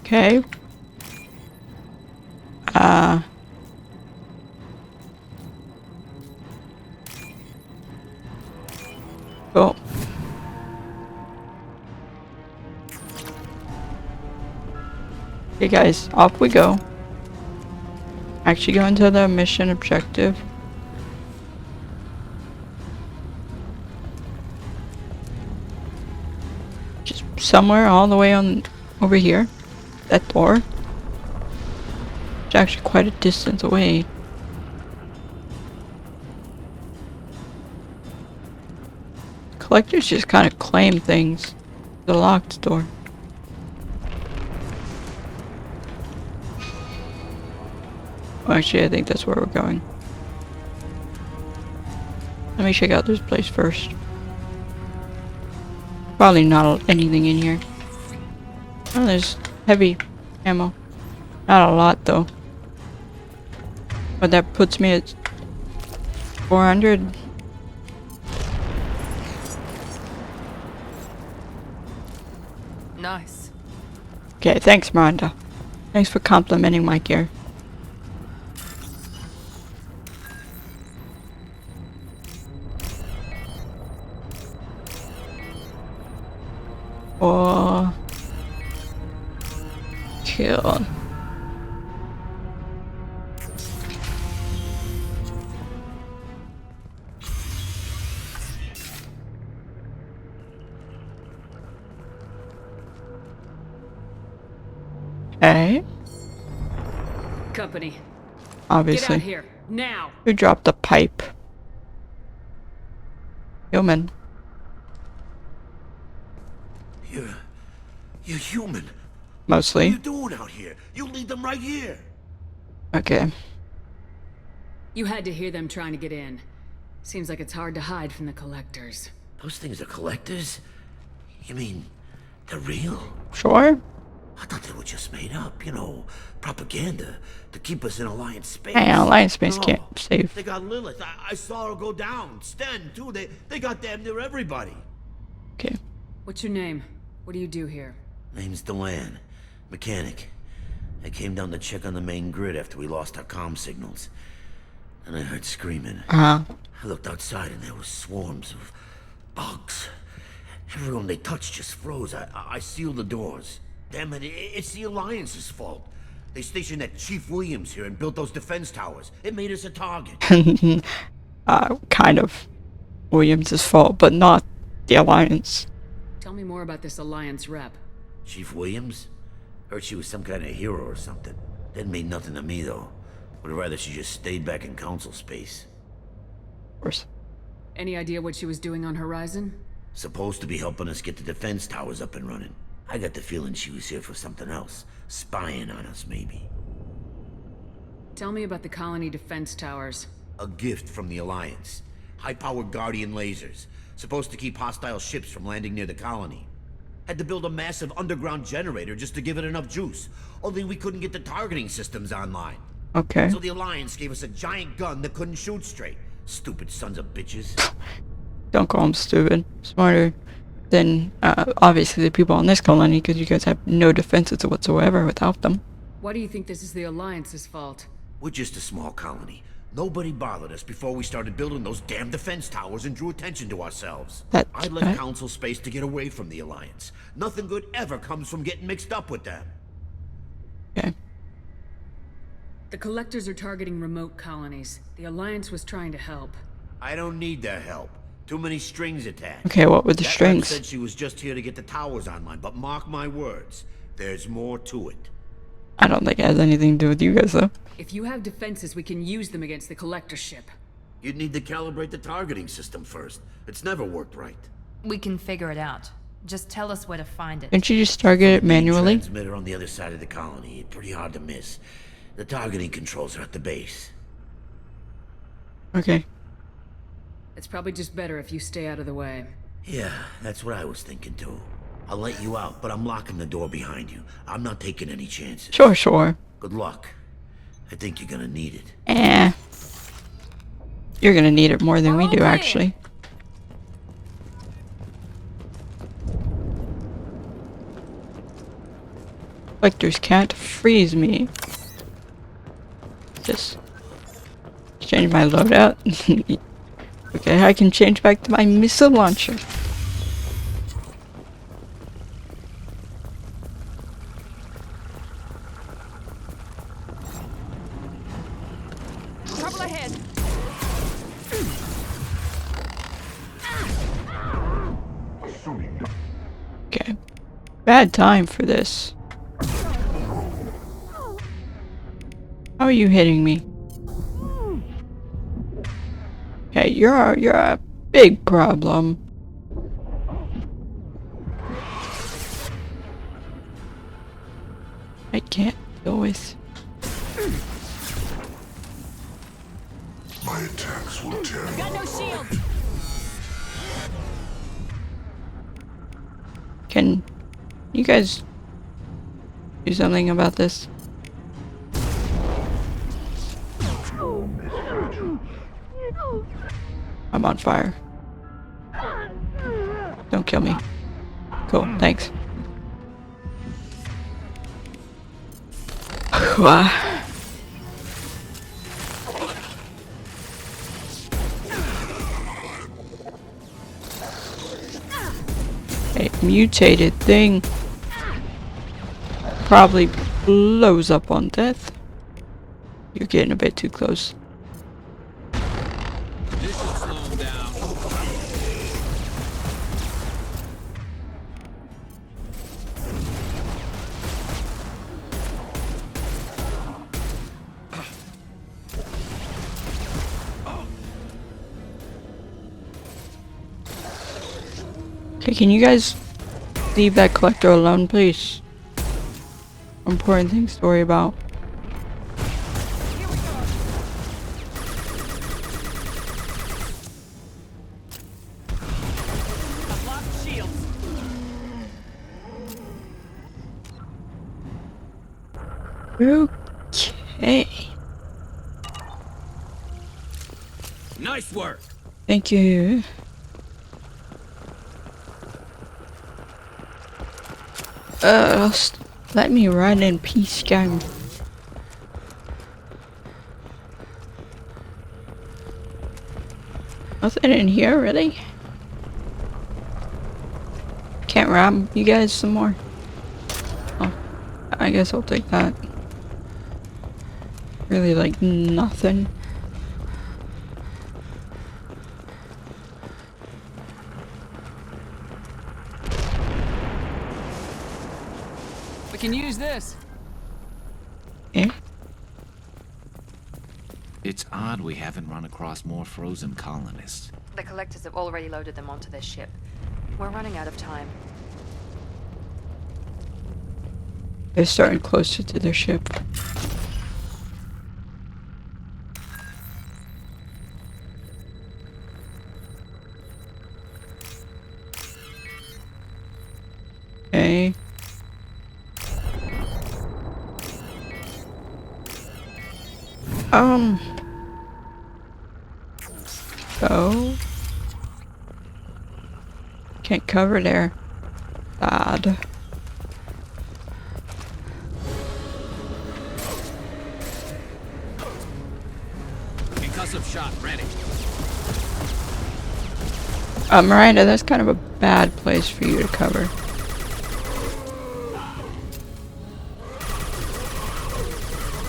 Okay. Cool. Okay guys, off we go. Actually go into the mission objective. Just somewhere all the way on over here. That door. It's actually quite a distance away. Collectors just kind of claim things. The locked door. Well, actually, I think that's where we're going. Let me check out this place first. Probably not anything in here. Oh, there's heavy ammo. Not a lot, though. But that puts me at 400. Nice. Okay, thanks, Miranda. Thanks for complimenting my gear. Or kill. Hey. Company. Obviously. Get out here now. Who dropped the pipe? Human. You're human. Mostly. What are you doing out here? You lead them right here. Okay. You had to hear them trying to get in. Seems like it's hard to hide from the collectors. Those things are collectors? You mean, they're real? Sure. I thought they were just made up, you know, propaganda to keep us in Alliance space. Hey, Alliance space can't save. They got Lilith. I saw her go down. Sten, too. They got damn near everybody. Okay. What's your name? What do you do here? Name's Delan. Mechanic. I came down to check on the main grid after we lost our comm signals. And I heard screaming. Uh-huh. I looked outside and there were swarms of bugs. Everyone they touched just froze. I sealed the doors. Damn it, it's the Alliance's fault. They stationed that Chief Williams here and built those defense towers. It made us a target. Kind of Williams' fault, but not the Alliance. Tell me more about this Alliance rep. Chief Williams? Heard she was some kind of hero or something. Didn't mean nothing to me, though. Would rather she just stayed back in Council space. Of course. Any idea what she was doing on Horizon? Supposed to be helping us get the defense towers up and running. I got the feeling she was here for something else. Spying on us, maybe. Tell me about the colony defense towers. A gift from the Alliance. High-powered Guardian lasers, supposed to keep hostile ships from landing near the colony. Had to build a massive underground generator just to give it enough juice. Only we couldn't get the targeting systems online. Okay. So the Alliance gave us a giant gun that couldn't shoot straight. Stupid sons of bitches. Don't call them stupid. Smarter than, obviously, the people on this colony, because you guys have no defenses whatsoever without them. Why do you think this is the Alliance's fault? We're just a small colony. Nobody bothered us before we started building those damn defense towers and drew attention to ourselves. I left Council space to get away from the Alliance. Nothing good ever comes from getting mixed up with them. Okay. The Collectors are targeting remote colonies. The Alliance was trying to help. I don't need their help. Too many strings attached. Okay, what were the That strings? said she was just here to get the towers online, but mark my words, there's more to it. I don't think it has anything to do with you guys, though. If you have defenses, we can use them against the Collector ship. You'd need to calibrate the targeting system first. It's never worked right. We can figure it out. Just tell us where to find it. Can't you just target it manually? Transmitter on the other side of the colony. Pretty hard to miss. The targeting controls are at the base. Okay. It's probably just better if you stay out of the way. Yeah, that's what I was thinking too. I'll let you out, but I'm locking the door behind you. I'm not taking any chances. Sure, sure. Good luck. I think you're gonna need it. You're gonna need it more than we do, actually. Collectors can't freeze me. Just change my loadout. Okay, I can change back to my missile launcher. Trouble ahead. Okay. Bad time for this. How are you hitting me? Okay, you're a big problem. I can't deal with. My attacks will tear you. Got no shield. Can you guys do something about this? I'm on fire. Don't kill me. Cool, thanks. A mutated thing probably blows up on death. You're getting a bit too close. This should slow him down. Okay, can you guys leave that collector alone, please? Important things to worry about. Okay. Nice work. Thank you. Let me run in peace, game. Nothing in here, really? Can't rob you guys some more? Oh, I guess I'll take that. Really, like, nothing. We can use this. Yeah. It's odd we haven't run across more frozen colonists. The Collectors have already loaded them onto their ship. We're running out of time. They're starting closer to their ship. So can't cover there. Bad. Concussive shot ready. Miranda, that's kind of a bad place for you to cover.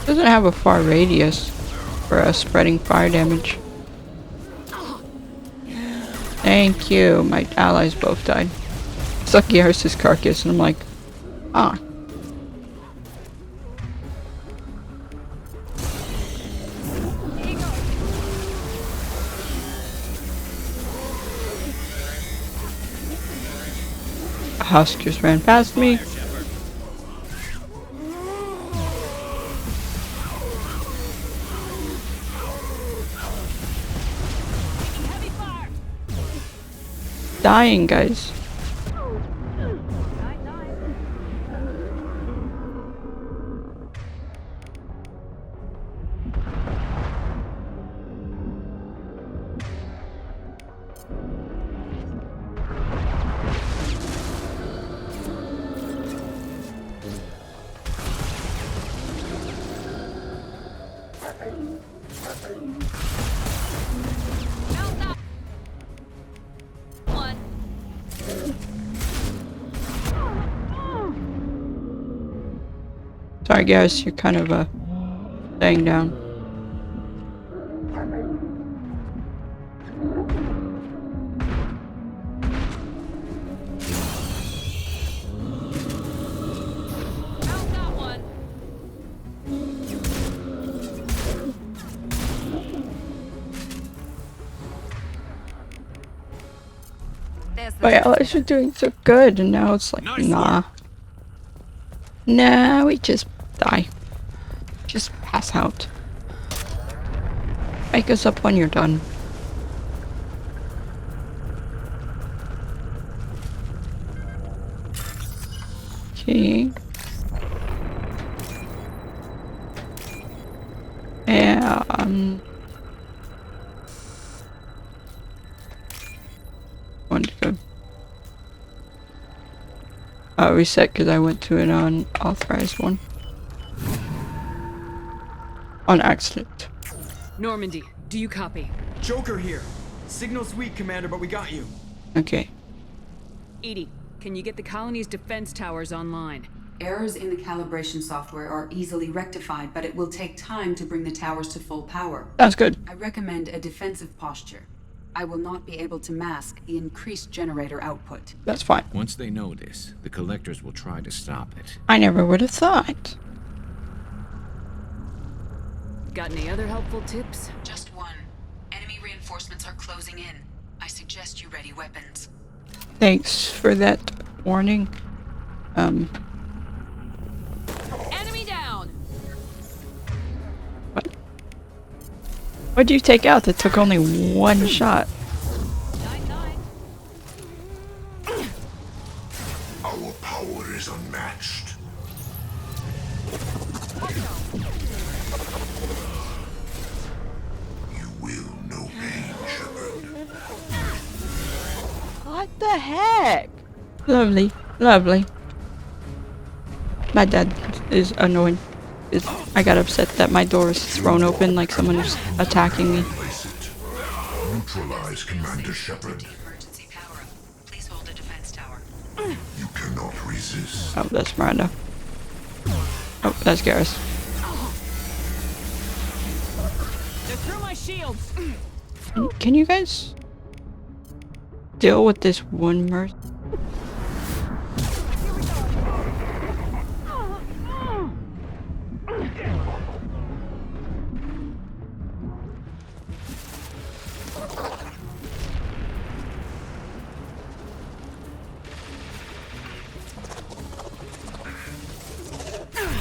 Doesn't have a far radius for spreading fire damage. Thank you. My allies both died. Stuck Garrus's carcass, and I'm like, ah. A husk just ran past me. Dying, guys. Sorry guys, you're kind of staying down. But yeah, at least you're doing so good, and now it's like, nah. Nah, we just die. Just pass out. Wake us up when you're done. Okay. Yeah, want to go. Reset because I went to an unauthorized one. On accident. Normandy, do you copy? Joker here. Signal's weak, Commander, but we got you. Okay. Edie, can you get the colony's defense towers online? Errors in the calibration software are easily rectified, but it will take time to bring the towers to full power. That's good. I recommend a defensive posture. I will not be able to mask the increased generator output. That's fine. Once they know this, the collectors will try to stop it. I never would have thought. Got any other helpful tips? Just one. Enemy reinforcements are closing in. I suggest you ready weapons. Thanks for that warning. Enemy down! What? What'd you take out that took only one shot? Our power is unmatched. You will know pain, Shepard. What the heck? Lovely, lovely. My dad is annoying. I got upset that my door is thrown open like someone is attacking me. Neutralize Commander Shepard. Please hold a defense tower. You cannot resist. Oh, that's Miranda. Oh, that's Garrus. They're through my shields! Can you guys deal with this one merc?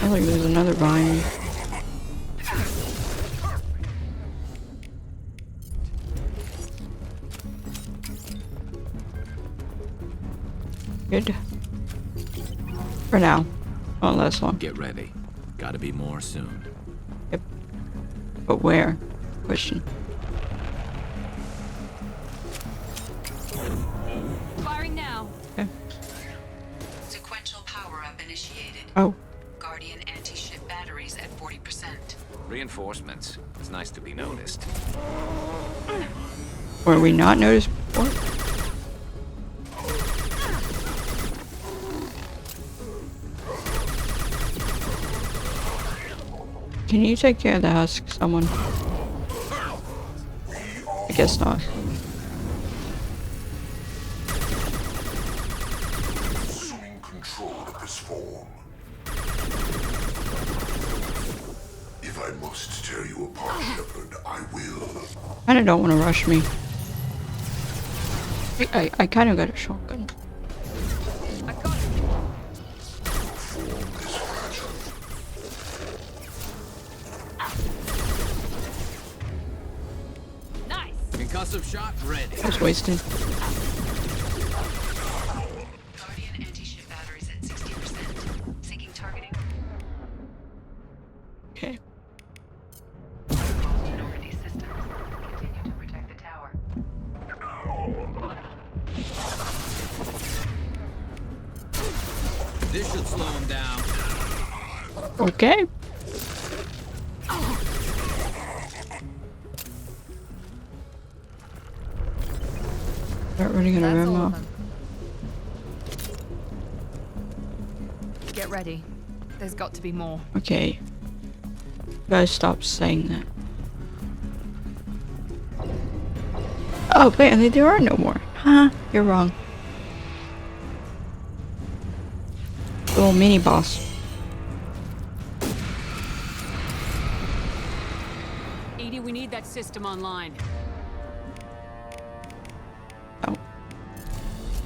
I think there's another vine. Good. For now. Won't last long. Get ready. Gotta be more soon. Yep. But where? Question. Firing now. Okay. Sequential power-up initiated. Oh. Guardian anti-ship batteries at 40%. Reinforcements. It's nice to be noticed. Were we not noticed before? Can you take care of the husk, someone? I guess not. Assuming control of this form. If I must tear you apart, Shepard, I will. Kinda don't want to rush me. I kinda got a shotgun. Concussive shot ready. I was wasted. Guardian anti-ship batteries at 60%. Seeking targeting. Okay. Minority systems. Continue to protect the tower. This should slow him down. Okay. Start running out of That's all ammo. of them. Get ready. There's got to be more. Okay. You guys stop saying that. Oh, apparently there are no more. Huh? You're wrong. Little mini boss. Edie, we need that system online.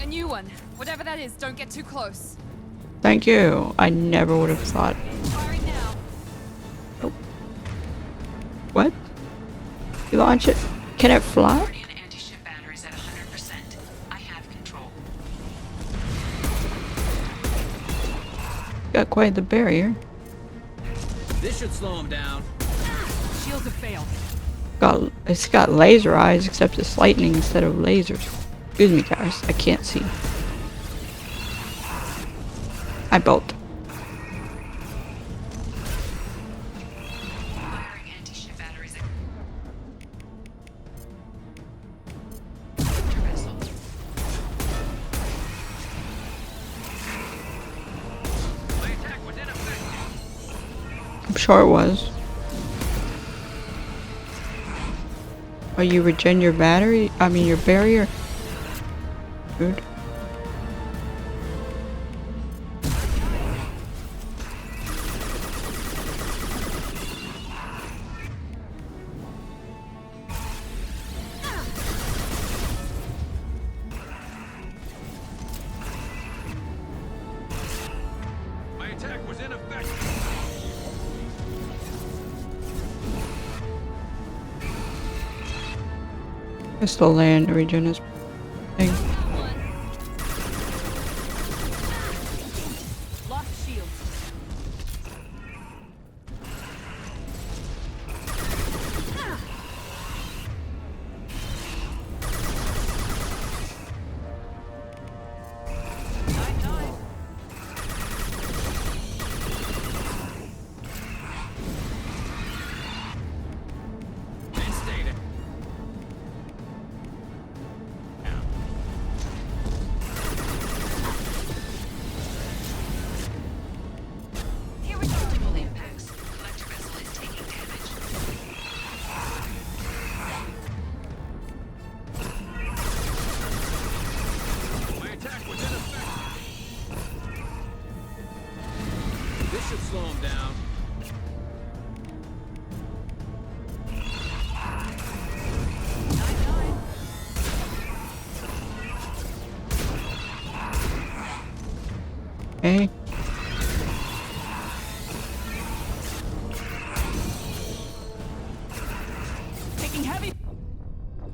A new one. Whatever that is, don't get too close. Thank you. I never would have thought. Firing now. Oh. What? You launch it? Can it fly? Guardian anti-ship batteries at 100%. I have control. Got quite the barrier. This should slow him down. Shields have failed. It's got laser eyes, except it's lightning instead of lasers. Excuse me, guys. I can't see. I bolt. Firing anti-ship batteries at vessel. My attack was ineffective. I'm sure it was. Oh, you regen your battery? I mean, your barrier? Good. My attack was ineffective. It's the land regen is thing. Lost shields. Multiple impacts. Collector vessel is taking damage. My attack was ineffective. This should slow him down. Okay. Taking heavy.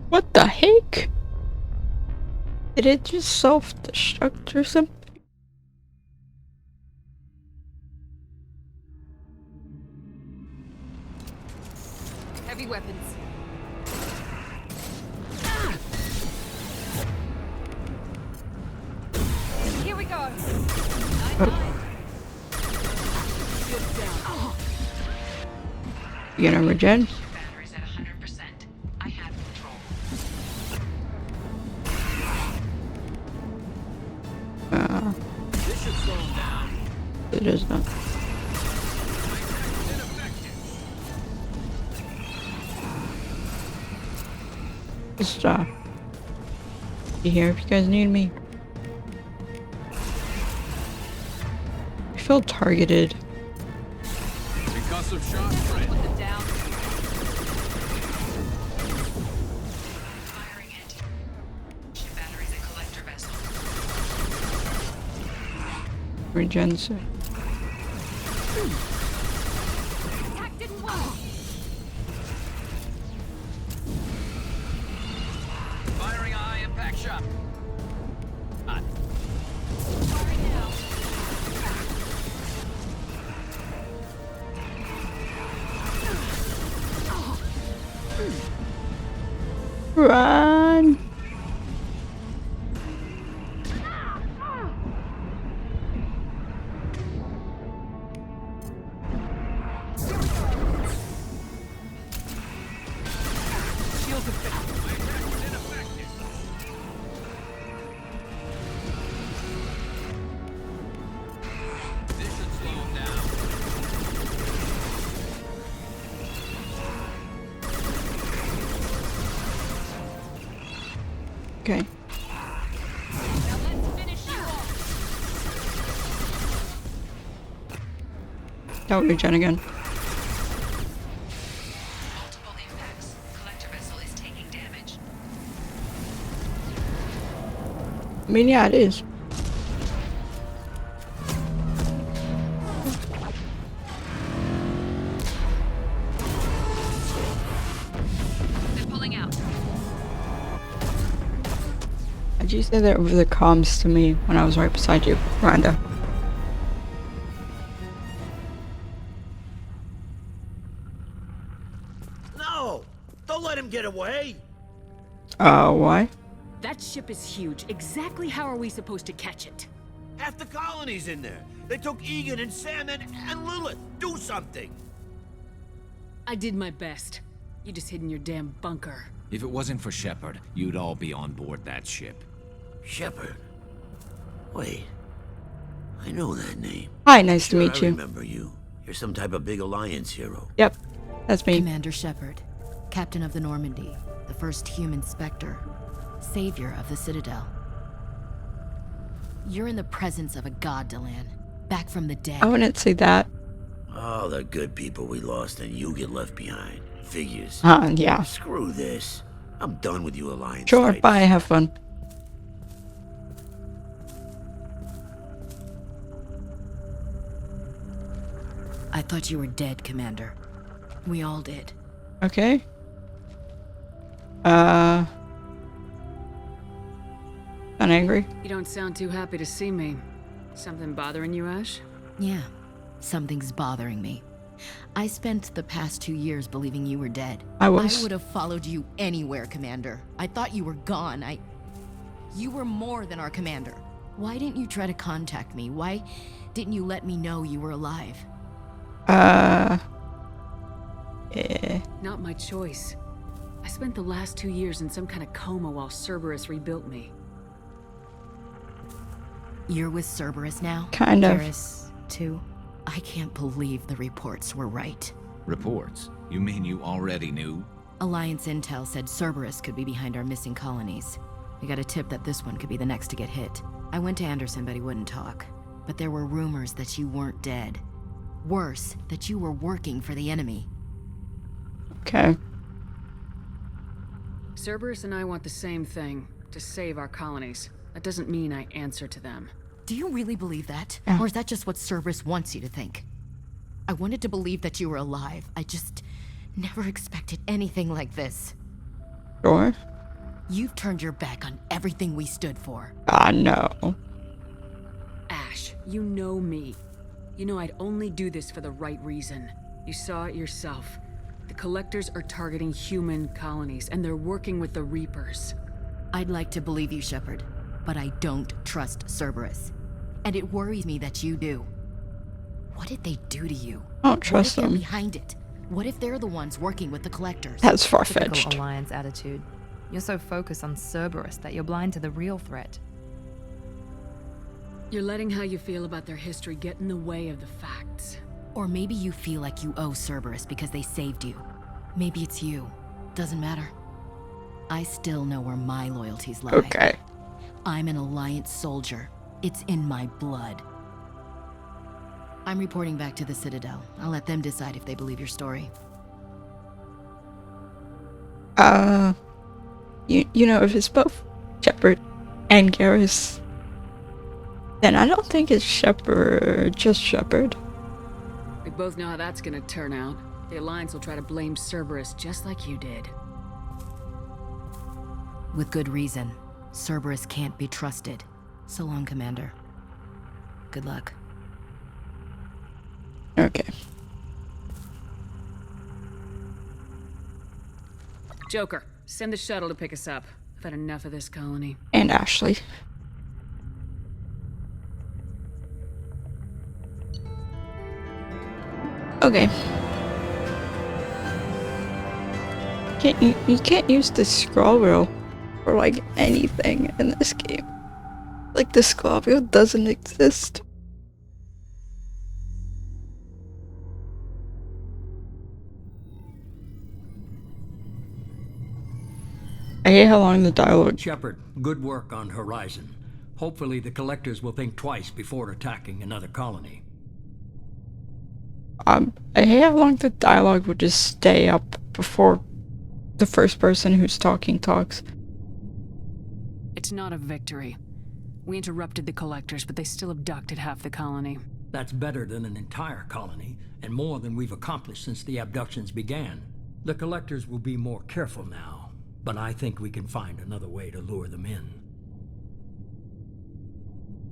What the heck? Did it just self-destruct or something? You gonna regen? Batteries at 100%. I have control. This should slow him down. It is not. Just be here if you guys need me. I feel targeted. Concussive shot, right? Put them down. Firing it. Ship batteries at collector vessel. Regen soon. Attack didn't work. Firing a high impact shot. Firing now. Run! Shields effective. My attack was ineffective. This should slow him down. Okay. Now let's finish you off. Don't regen again. Multiple impacts. Collector vessel is taking damage. I mean, yeah, it is. They're pulling out. How'd you say that over the comms to me when I was right beside you, Rhonda? No! Don't let him get away! Why? That ship is huge. Exactly how are we supposed to catch it? Half the colony's in there. They took Egan and Sam and Lilith. Do something! I did my best. You just hid in your damn bunker. If it wasn't for Shepard, you'd all be on board that ship. Shepard? Wait. I know that name. Hi, nice to Sure, meet I you. remember you. You're some type of big Alliance hero. Yep, that's me. Commander Shepard, captain of the Normandy, the first human Spectre, savior of the Citadel. You're in the presence of a god, Delan, back from the dead. I wouldn't say that. All the good people we lost and you get left behind. Figures. Yeah. Screw this. I'm done with you Alliance Sure, fighters. bye, have fun. I thought you were dead, Commander. We all did. Okay. Not angry? You don't sound too happy to see me. Something bothering you, Ash? Yeah, something's bothering me. I spent the past 2 years believing you were dead. I was. I would have followed you anywhere, Commander. I thought you were gone. You were more than our commander. Why didn't you try to contact me? Why didn't you let me know you were alive? Yeah. Not my choice. I spent the last 2 years in some kind of coma while Cerberus rebuilt me. You're with Cerberus now? Kind of. Garrus, too? I can't believe the reports were right. Reports? You mean you already knew? Alliance intel said Cerberus could be behind our missing colonies. We got a tip that this one could be the next to get hit. I went to Anderson, but he wouldn't talk. But there were rumors that you weren't dead. Worse, that you were working for the enemy. Okay. Cerberus and I want the same thing, to save our colonies. That doesn't mean I answer to them. Do you really believe that? Yeah. Or is that just what Cerberus wants you to think? I wanted to believe that you were alive. I just never expected anything like this. Sure. You've turned your back on everything we stood for. No. Ash, you know me. You know I'd only do this for the right reason. You saw it yourself. The Collectors are targeting human colonies, and they're working with the Reapers. I'd like to believe you, Shepard, but I don't trust Cerberus. And it worries me that you do. What did they do to you? I don't trust what if them. They're behind it? What if they're the ones working with the collectors? That's Typical far-fetched. Alliance attitude. You're so focused on Cerberus that you're blind to the real threat. You're letting how you feel about their history get in the way of the facts. Or maybe you feel like you owe Cerberus because they saved you. Maybe it's you. Doesn't matter. I still know where my loyalties lie. Okay. I'm an Alliance soldier. It's in my blood. I'm reporting back to the Citadel. I'll let them decide if they believe your story. You know, if it's both Shepard and Garrus, then I don't think it's Shepard, just Shepard. We both know how that's gonna turn out. The Alliance will try to blame Cerberus just like you did. With good reason. Cerberus can't be trusted. So long, Commander. Good luck. Okay. Joker, send the shuttle to pick us up. I've had enough of this colony. And Ashley. Okay. You can't use the scroll wheel for like anything in this game. Like the scroll wheel doesn't exist. I hate how long the dialogue. Shepard, good work on Horizon. Hopefully the collectors will think twice before attacking another colony. I hate how long the dialogue would just stay up before the first person who's talking talks. It's not a victory. We interrupted the collectors, but they still abducted half the colony. That's better than an entire colony, and more than we've accomplished since the abductions began. The collectors will be more careful now, but I think we can find another way to lure them in.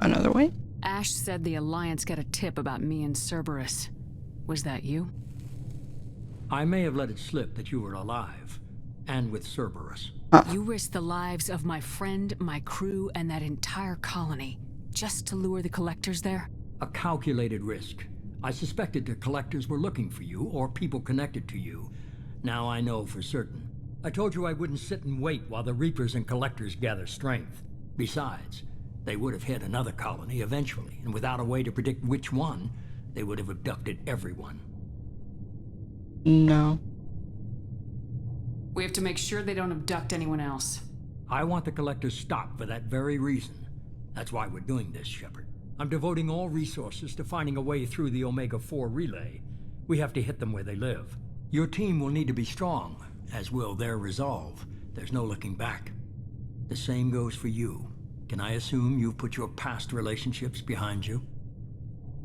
Another way? Ash said the Alliance got a tip about me and Cerberus. Was that you? I may have let it slip that you were alive, and with Cerberus. You risked the lives of my friend, my crew, and that entire colony, just to lure the collectors there? A calculated risk. I suspected the collectors were looking for you, or people connected to you. Now I know for certain. I told you I wouldn't sit and wait while the Reapers and Collectors gather strength. Besides, they would have hit another colony eventually, and without a way to predict which one, they would have abducted everyone. No. We have to make sure they don't abduct anyone else. I want the Collectors stopped for that very reason. That's why we're doing this, Shepard. I'm devoting all resources to finding a way through the Omega-4 relay. We have to hit them where they live. Your team will need to be strong, as will their resolve. There's no looking back. The same goes for you. Can I assume you've put your past relationships behind you?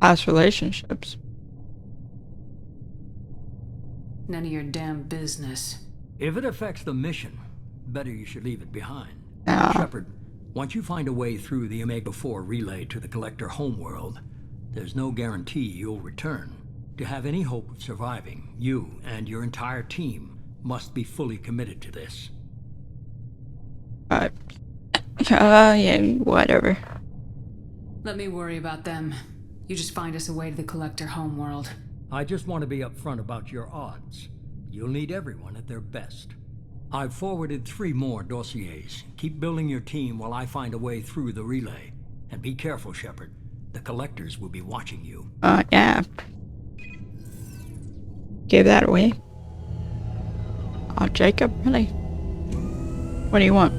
Past relationships? None of your damn business. If it affects the mission, better you should leave it behind. Shepard, once you find a way through the Omega-4 relay to the Collector homeworld, there's no guarantee you'll return. To have any hope of surviving, you and your entire team must be fully committed to this. Yeah, whatever. Let me worry about them. You just find us a way to the Collector homeworld. I just want to be upfront about your odds. You'll need everyone at their best. I've forwarded 3 more dossiers. Keep building your team while I find a way through the relay. And be careful, Shepard. The Collectors will be watching you. Yeah. Give that away. Oh, Jacob, really? What do you want?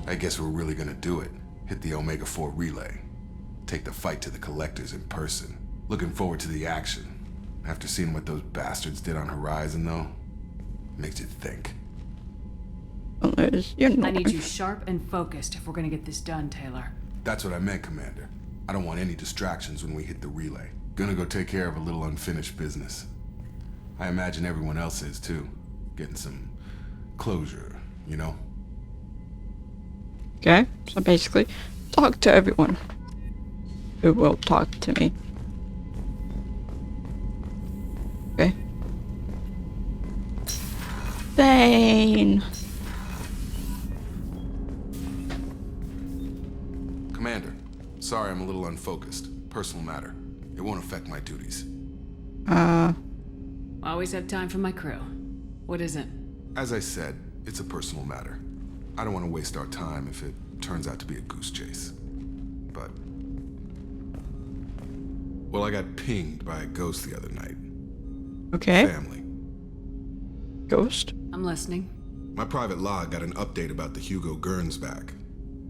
I guess we're really gonna do it. Hit the Omega-4 relay. Take the fight to the Collectors in person. Looking forward to the action. After seeing what those bastards did on Horizon, though, makes you think. Well, I need you sharp and focused if we're gonna get this done, Taylor. That's what I meant, Commander. I don't want any distractions when we hit the relay. Gonna go take care of a little unfinished business. I imagine everyone else is, too. Getting some closure, you know? Okay, so basically, talk to everyone who will talk to me. Okay. Thane! Commander, Sorry, I'm a little unfocused. Personal matter. It won't affect my duties. Always have time for my crew. What is it? As I said, it's a personal matter. I don't want to waste our time if it turns out to be a goose chase. But... well, I got pinged by a ghost the other night. Okay. Family. Ghost? I'm listening. My private log got an update about the Hugo Gernsback,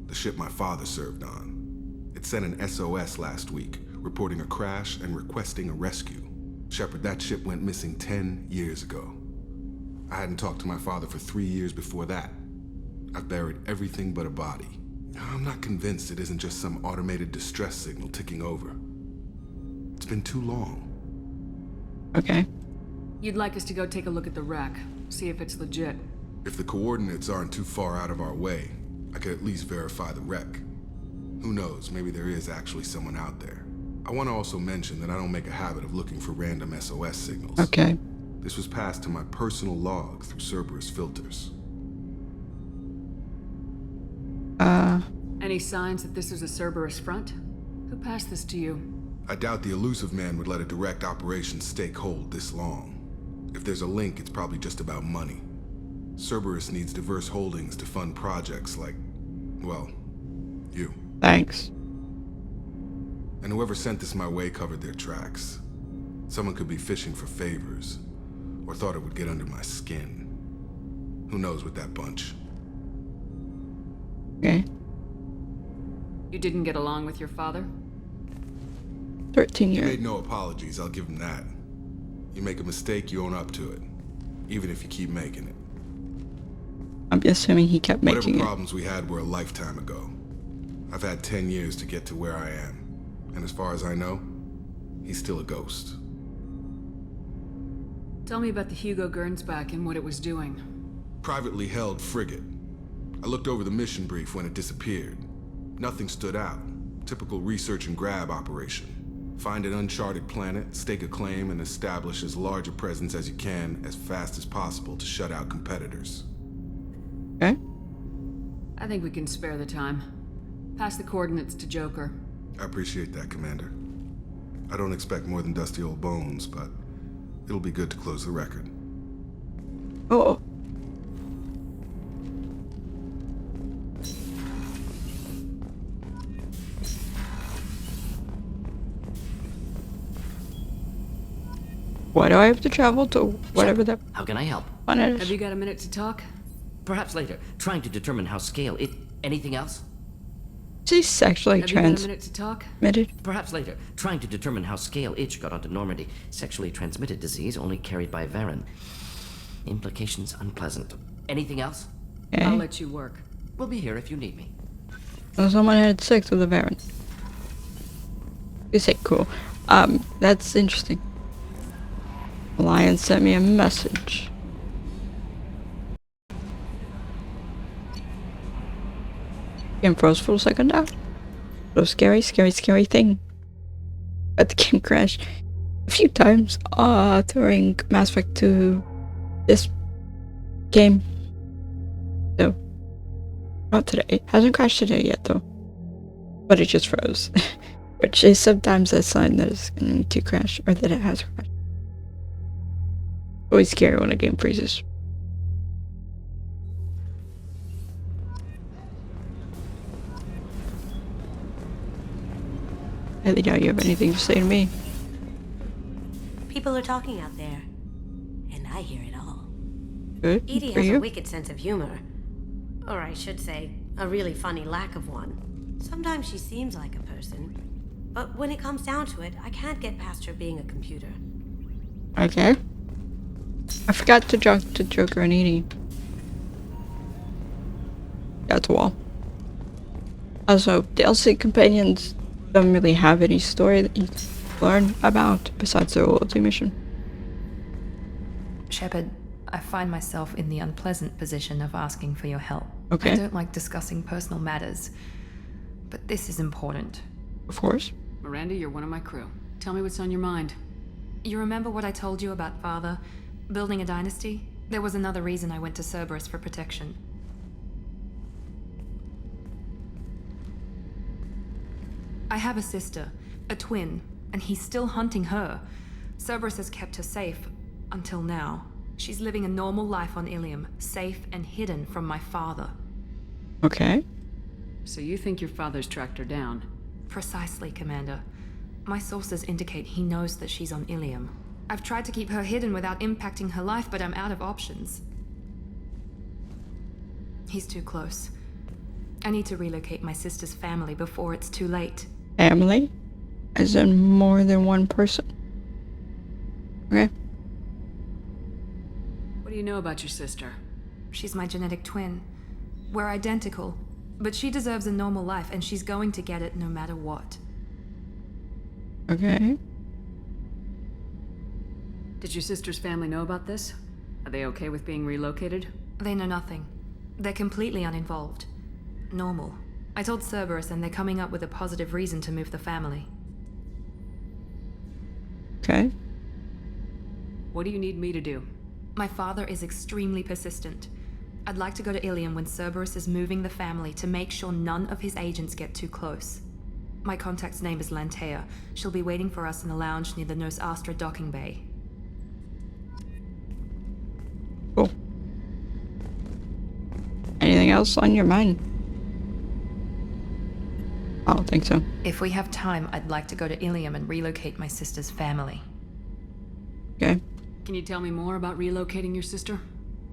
the ship my father served on. It sent an SOS last week, reporting a crash and requesting a rescue. Shepard, that ship went missing 10 years ago. I hadn't talked to my father for 3 years before that. I've buried everything but a body. I'm not convinced it isn't just some automated distress signal ticking over. It's been too long. Okay. You'd like us to go take a look at the wreck, see if it's legit. If the coordinates aren't too far out of our way, I could at least verify the wreck. Who knows, maybe there is actually someone out there. I want to also mention that I don't make a habit of looking for random SOS signals. Okay. This was passed to my personal log through Cerberus filters. Any signs that this is a Cerberus front? Who passed this to you? I doubt the elusive man would let a direct operation stake hold this long. If there's a link, it's probably just about money. Cerberus needs diverse holdings to fund projects like, well, you. Thanks. And whoever sent this my way covered their tracks. Someone could be fishing for favors, or thought it would get under my skin. Who knows with that bunch? Okay. You didn't get along with your father? 13 He years. made no apologies, I'll give him that. You make a mistake, you own up to it. Even if you keep making it. I'm assuming he kept making Whatever it. problems we had were a lifetime ago. I've had 10 years to get to where I am. And as far as I know, he's still a ghost. Tell me about the Hugo Gernsback and what it was doing. Privately held frigate. I looked over the mission brief when it disappeared. Nothing stood out. Typical research and grab operation. Find an uncharted planet, stake a claim, and establish as large a presence as you can as fast as possible to shut out competitors. Okay. I think we can spare the time. Pass the coordinates to Joker. I appreciate that, Commander. I don't expect more than dusty old bones, but it'll be good to close the record. Oh. Why do I have to travel to whatever that How can I help? planet is? Have you got a minute to talk? Perhaps later. Trying to determine how scale it... Anything else? She's sexually Have you got a minute to talk? transmitted. Perhaps later. Trying to determine how scale itch got onto Normandy. Sexually transmitted disease only carried by Varen. Implications unpleasant. Anything else? Okay. I'll let you work. We'll be here if you need me. So someone had sex with a Baron. You say cool. That's interesting. Lion sent me a message. Game froze for a second now. So scary, scary, scary thing. But the game crashed a few times during Mass Effect 2 this game. So not today. Hasn't crashed today yet though. But it just froze. Which is sometimes a sign that it's going to crash or that it has crashed. Always scary when a game freezes. I highly doubt you have anything to say to me. People are talking out there, and I hear it all. Good Edie for has you. a wicked sense of humor. Or I should say, a really funny lack of one. Sometimes she seems like a person, but when it comes down to it, I can't get past her being a computer. Okay. I forgot to talk to Joker and Edie. That's a wall. Also, DLC companions don't really have any story that you can learn about besides their loyalty mission. Shepard, I find myself in the unpleasant position of asking for your help. Okay. I don't like discussing personal matters, but this is important. Of course. Miranda, you're one of my crew. Tell me what's on your mind. You remember what I told you about Father? Building a dynasty? There was another reason I went to Cerberus for protection. I have a sister, a twin, and he's still hunting her. Cerberus has kept her safe, until now. She's living a normal life on Ilium, safe and hidden from my father. Okay. So you think your father's tracked her down? Precisely, Commander. My sources indicate he knows that she's on Ilium. I've tried to keep her hidden without impacting her life, but I'm out of options. He's too close. I need to relocate my sister's family before it's too late. Family? As in more than one person? Okay. What do you know about your sister? She's my genetic twin. We're identical, but she deserves a normal life, and she's going to get it no matter what. Okay. Did your sister's family know about this? Are they okay with being relocated? They know nothing. They're completely uninvolved. Normal. I told Cerberus, and they're coming up with a positive reason to move the family. Okay. What do you need me to do? My father is extremely persistent. I'd like to go to Ilium when Cerberus is moving the family to make sure none of his agents get too close. My contact's name is Lantea. She'll be waiting for us in the lounge near the Nos Astra docking bay. Cool. Anything else on your mind? I don't think so. If we have time, I'd like to go to Ilium and relocate my sister's family. Okay. Can you tell me more about relocating your sister?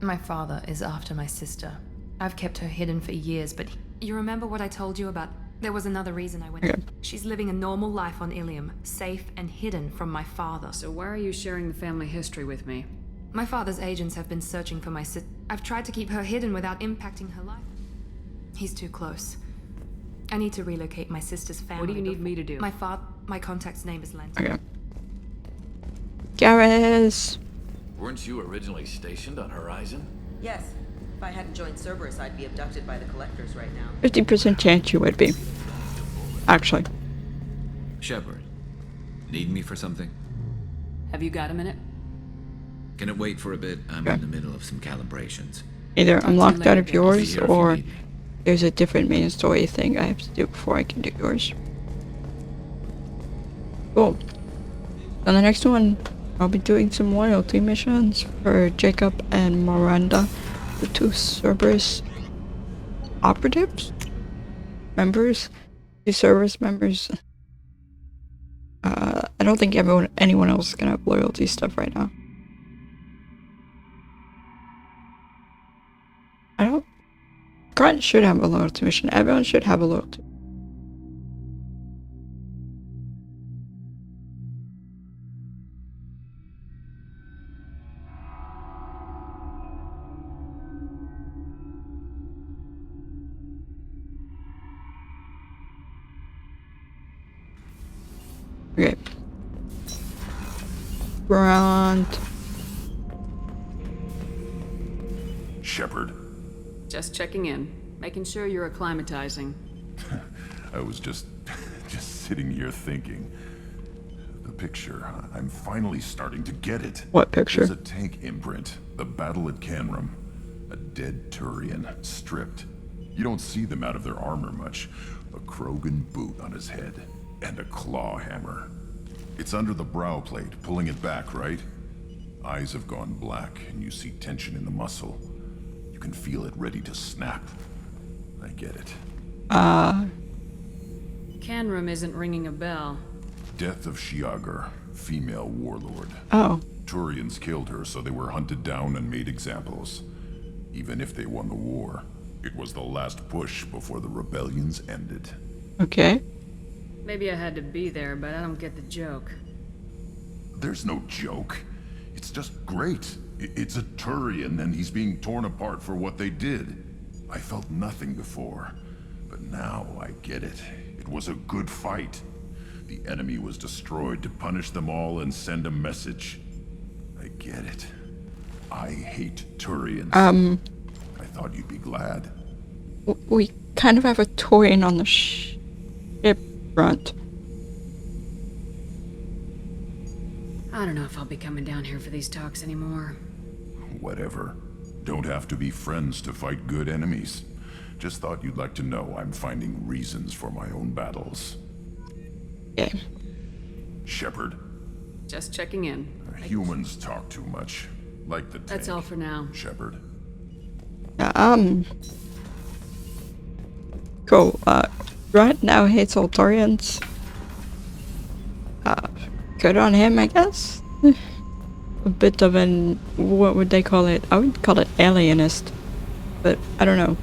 My father is after my sister. I've kept her hidden for years, but you remember what I told you about? There was another reason I went. Okay. She's living a normal life on Ilium, safe and hidden from my father. So why are you sharing the family history with me? My father's agents have been searching for my sister. I've tried to keep her hidden without impacting her life. He's too close. I need to relocate my sister's family. What do you need me to do? My contact's name is Lantea. Okay. Garrus! Weren't you originally stationed on Horizon? Yes. If I hadn't joined Cerberus, I'd be abducted by the Collectors right now. 50% chance you would be. Actually. Shepard, need me for something? Have you got a minute? Can it wait for a bit? I'm in the middle of some calibrations. Either I'm locked out of yours, I'll be here if you or need me. there's a different main story thing I have to do before I can do yours. Cool. On the next one, I'll be doing some loyalty missions for Jacob and Miranda, the two Cerberus operatives? Members? The Cerberus members. I don't think anyone else is gonna have loyalty stuff right now. Grunt should have a loyalty mission. Everyone should have a loyalty. Okay. Grunt. Shepard. Just checking in. Making sure you're acclimatizing. I was just sitting here thinking. The picture, I'm finally starting to get it. What picture? There's a tank imprint. The battle at Canrum. A dead Turian, stripped. You don't see them out of their armor much. A Krogan boot on his head. And a claw hammer. It's under the brow plate, pulling it back, right? Eyes have gone black, and you see tension in the muscle. You can feel it ready to snap. I get it. Canrum isn't ringing a bell. Death of Shiagar, female warlord. Oh. Turians killed her, so they were hunted down and made examples. Even if they won the war, it was the last push before the rebellions ended. Okay. Maybe I had to be there, but I don't get the joke. There's no joke. It's just great. It's a Turian, and he's being torn apart for what they did. I felt nothing before, but now I get it. It was a good fight. The enemy was destroyed to punish them all and send a message. I get it. I hate Turians. I thought you'd be glad. We kind of have a Turian on the ship front. I don't know if I'll be coming down here for these talks anymore. Whatever. Don't have to be friends to fight good enemies. Just thought you'd like to know I'm finding reasons for my own battles. Yeah. Shepard, Just checking in. humans talk too much. Like the tank. That's all for now. Shepard. Cool. Right now hates Altarians. Good on him, I guess. A bit of an, what would they call it? I would call it alienist. But I don't know.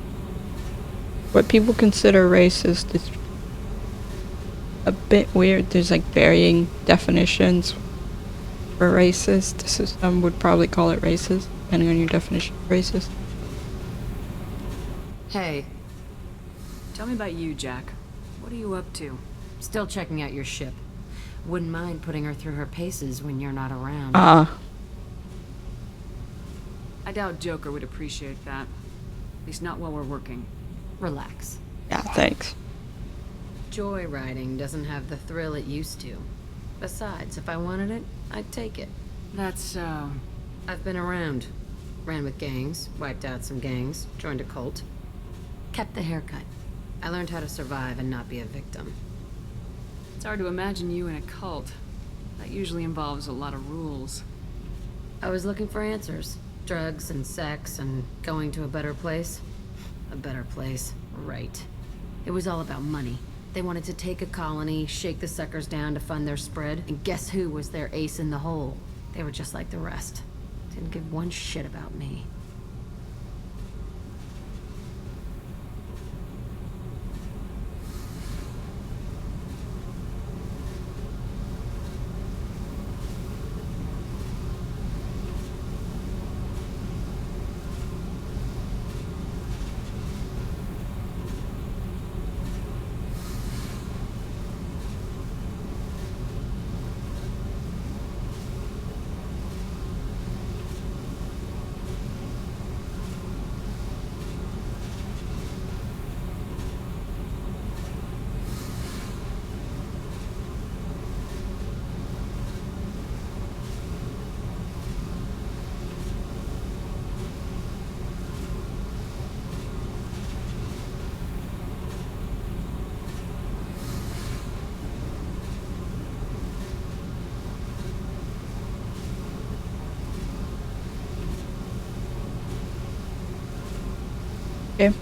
What people consider racist is a bit weird. There's like varying definitions for racist. So some would probably call it racist, depending on your definition of racist. Hey, Tell me about you, Jack. What are you up to? still checking out your ship. Wouldn't mind putting her through her paces when you're not around. I doubt Joker would appreciate that. At least not while we're working. Relax. Yeah, thanks. Joyriding doesn't have the thrill it used to. Besides, if I wanted it, I'd take it. That's, I've been around. Ran with gangs, wiped out some gangs, joined a cult. Kept the haircut. I learned how to survive and not be a victim. It's hard to imagine you in a cult. That usually involves a lot of rules. I was looking for answers. Drugs and sex and going to a better place. A better place, right. It was all about money. They wanted to take a colony, shake the suckers down to fund their spread, and guess who was their ace in the hole? They were just like the rest. Didn't give one shit about me. Okay.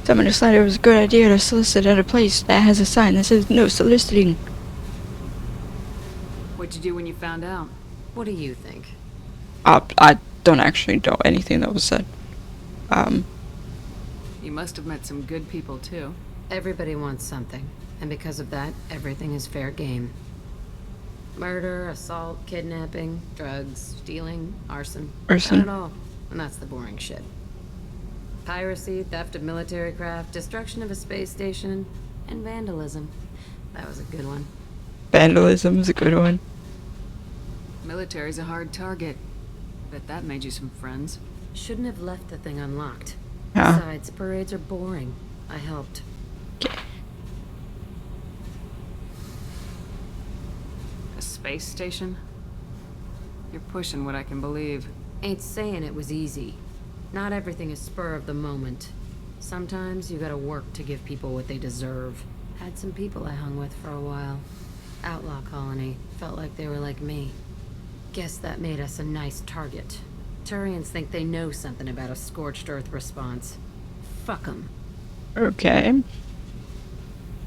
Someone decided it was a good idea to solicit at a place that has a sign that says no soliciting. What'd you do when you found out? What do you think? I don't actually know anything that was said. You must have met some good people, too. Everybody wants something, and because of that, everything is fair game. Murder, assault, kidnapping, drugs, stealing, arson. Arson. Not at all. And that's the boring shit. Piracy, theft of military craft, destruction of a space station, and vandalism. That was a good one. Vandalism is a good one. Military's a hard target. Bet that made you some friends. Shouldn't have left the thing unlocked. Huh? Besides, parades are boring. I helped. A space station? You're pushing what I can believe. Ain't saying it was easy. Not everything is spur of the moment. Sometimes you gotta work to give people what they deserve. Had some people I hung with for a while. Outlaw colony. Felt like they were like me. Guess that made us a nice target. Turians think they know something about a scorched earth response. Fuck 'em. Okay.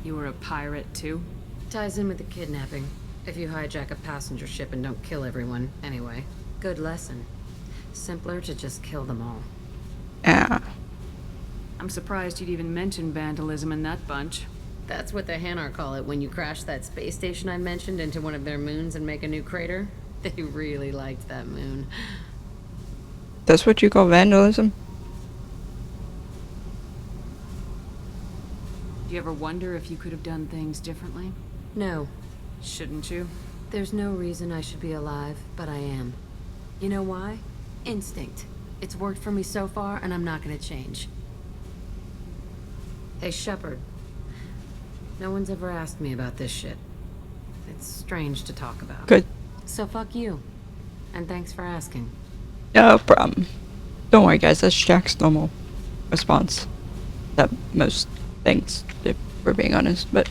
You were a pirate, too? Ties in with the kidnapping. If you hijack a passenger ship and don't kill everyone, anyway. Good lesson. Simpler to just kill them all. Yeah. I'm surprised you'd even mention vandalism in that bunch. That's what the Hanar call it when you crash that space station I mentioned into one of their moons and make a new crater. They really liked that moon. That's what you call vandalism? Do you ever wonder if you could have done things differently? No. Shouldn't you? There's no reason I should be alive, but I am. You know why? Instinct. It's worked for me so far, and I'm not gonna change. Hey, Shepard. No one's ever asked me about this shit. It's strange to talk about. Good. So fuck you. And thanks for asking. No problem. Don't worry, guys. That's Jack's normal response. That most things, if we're being honest. But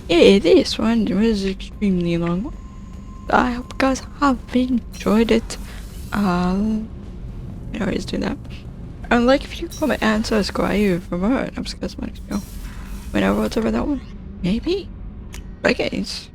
yeah, this one was extremely long. I hope you guys have enjoyed it. I always do that. And like, if you comment and subscribe for more, I'm just gonna next video. Whenever, whatever that one. Maybe. Bye guys.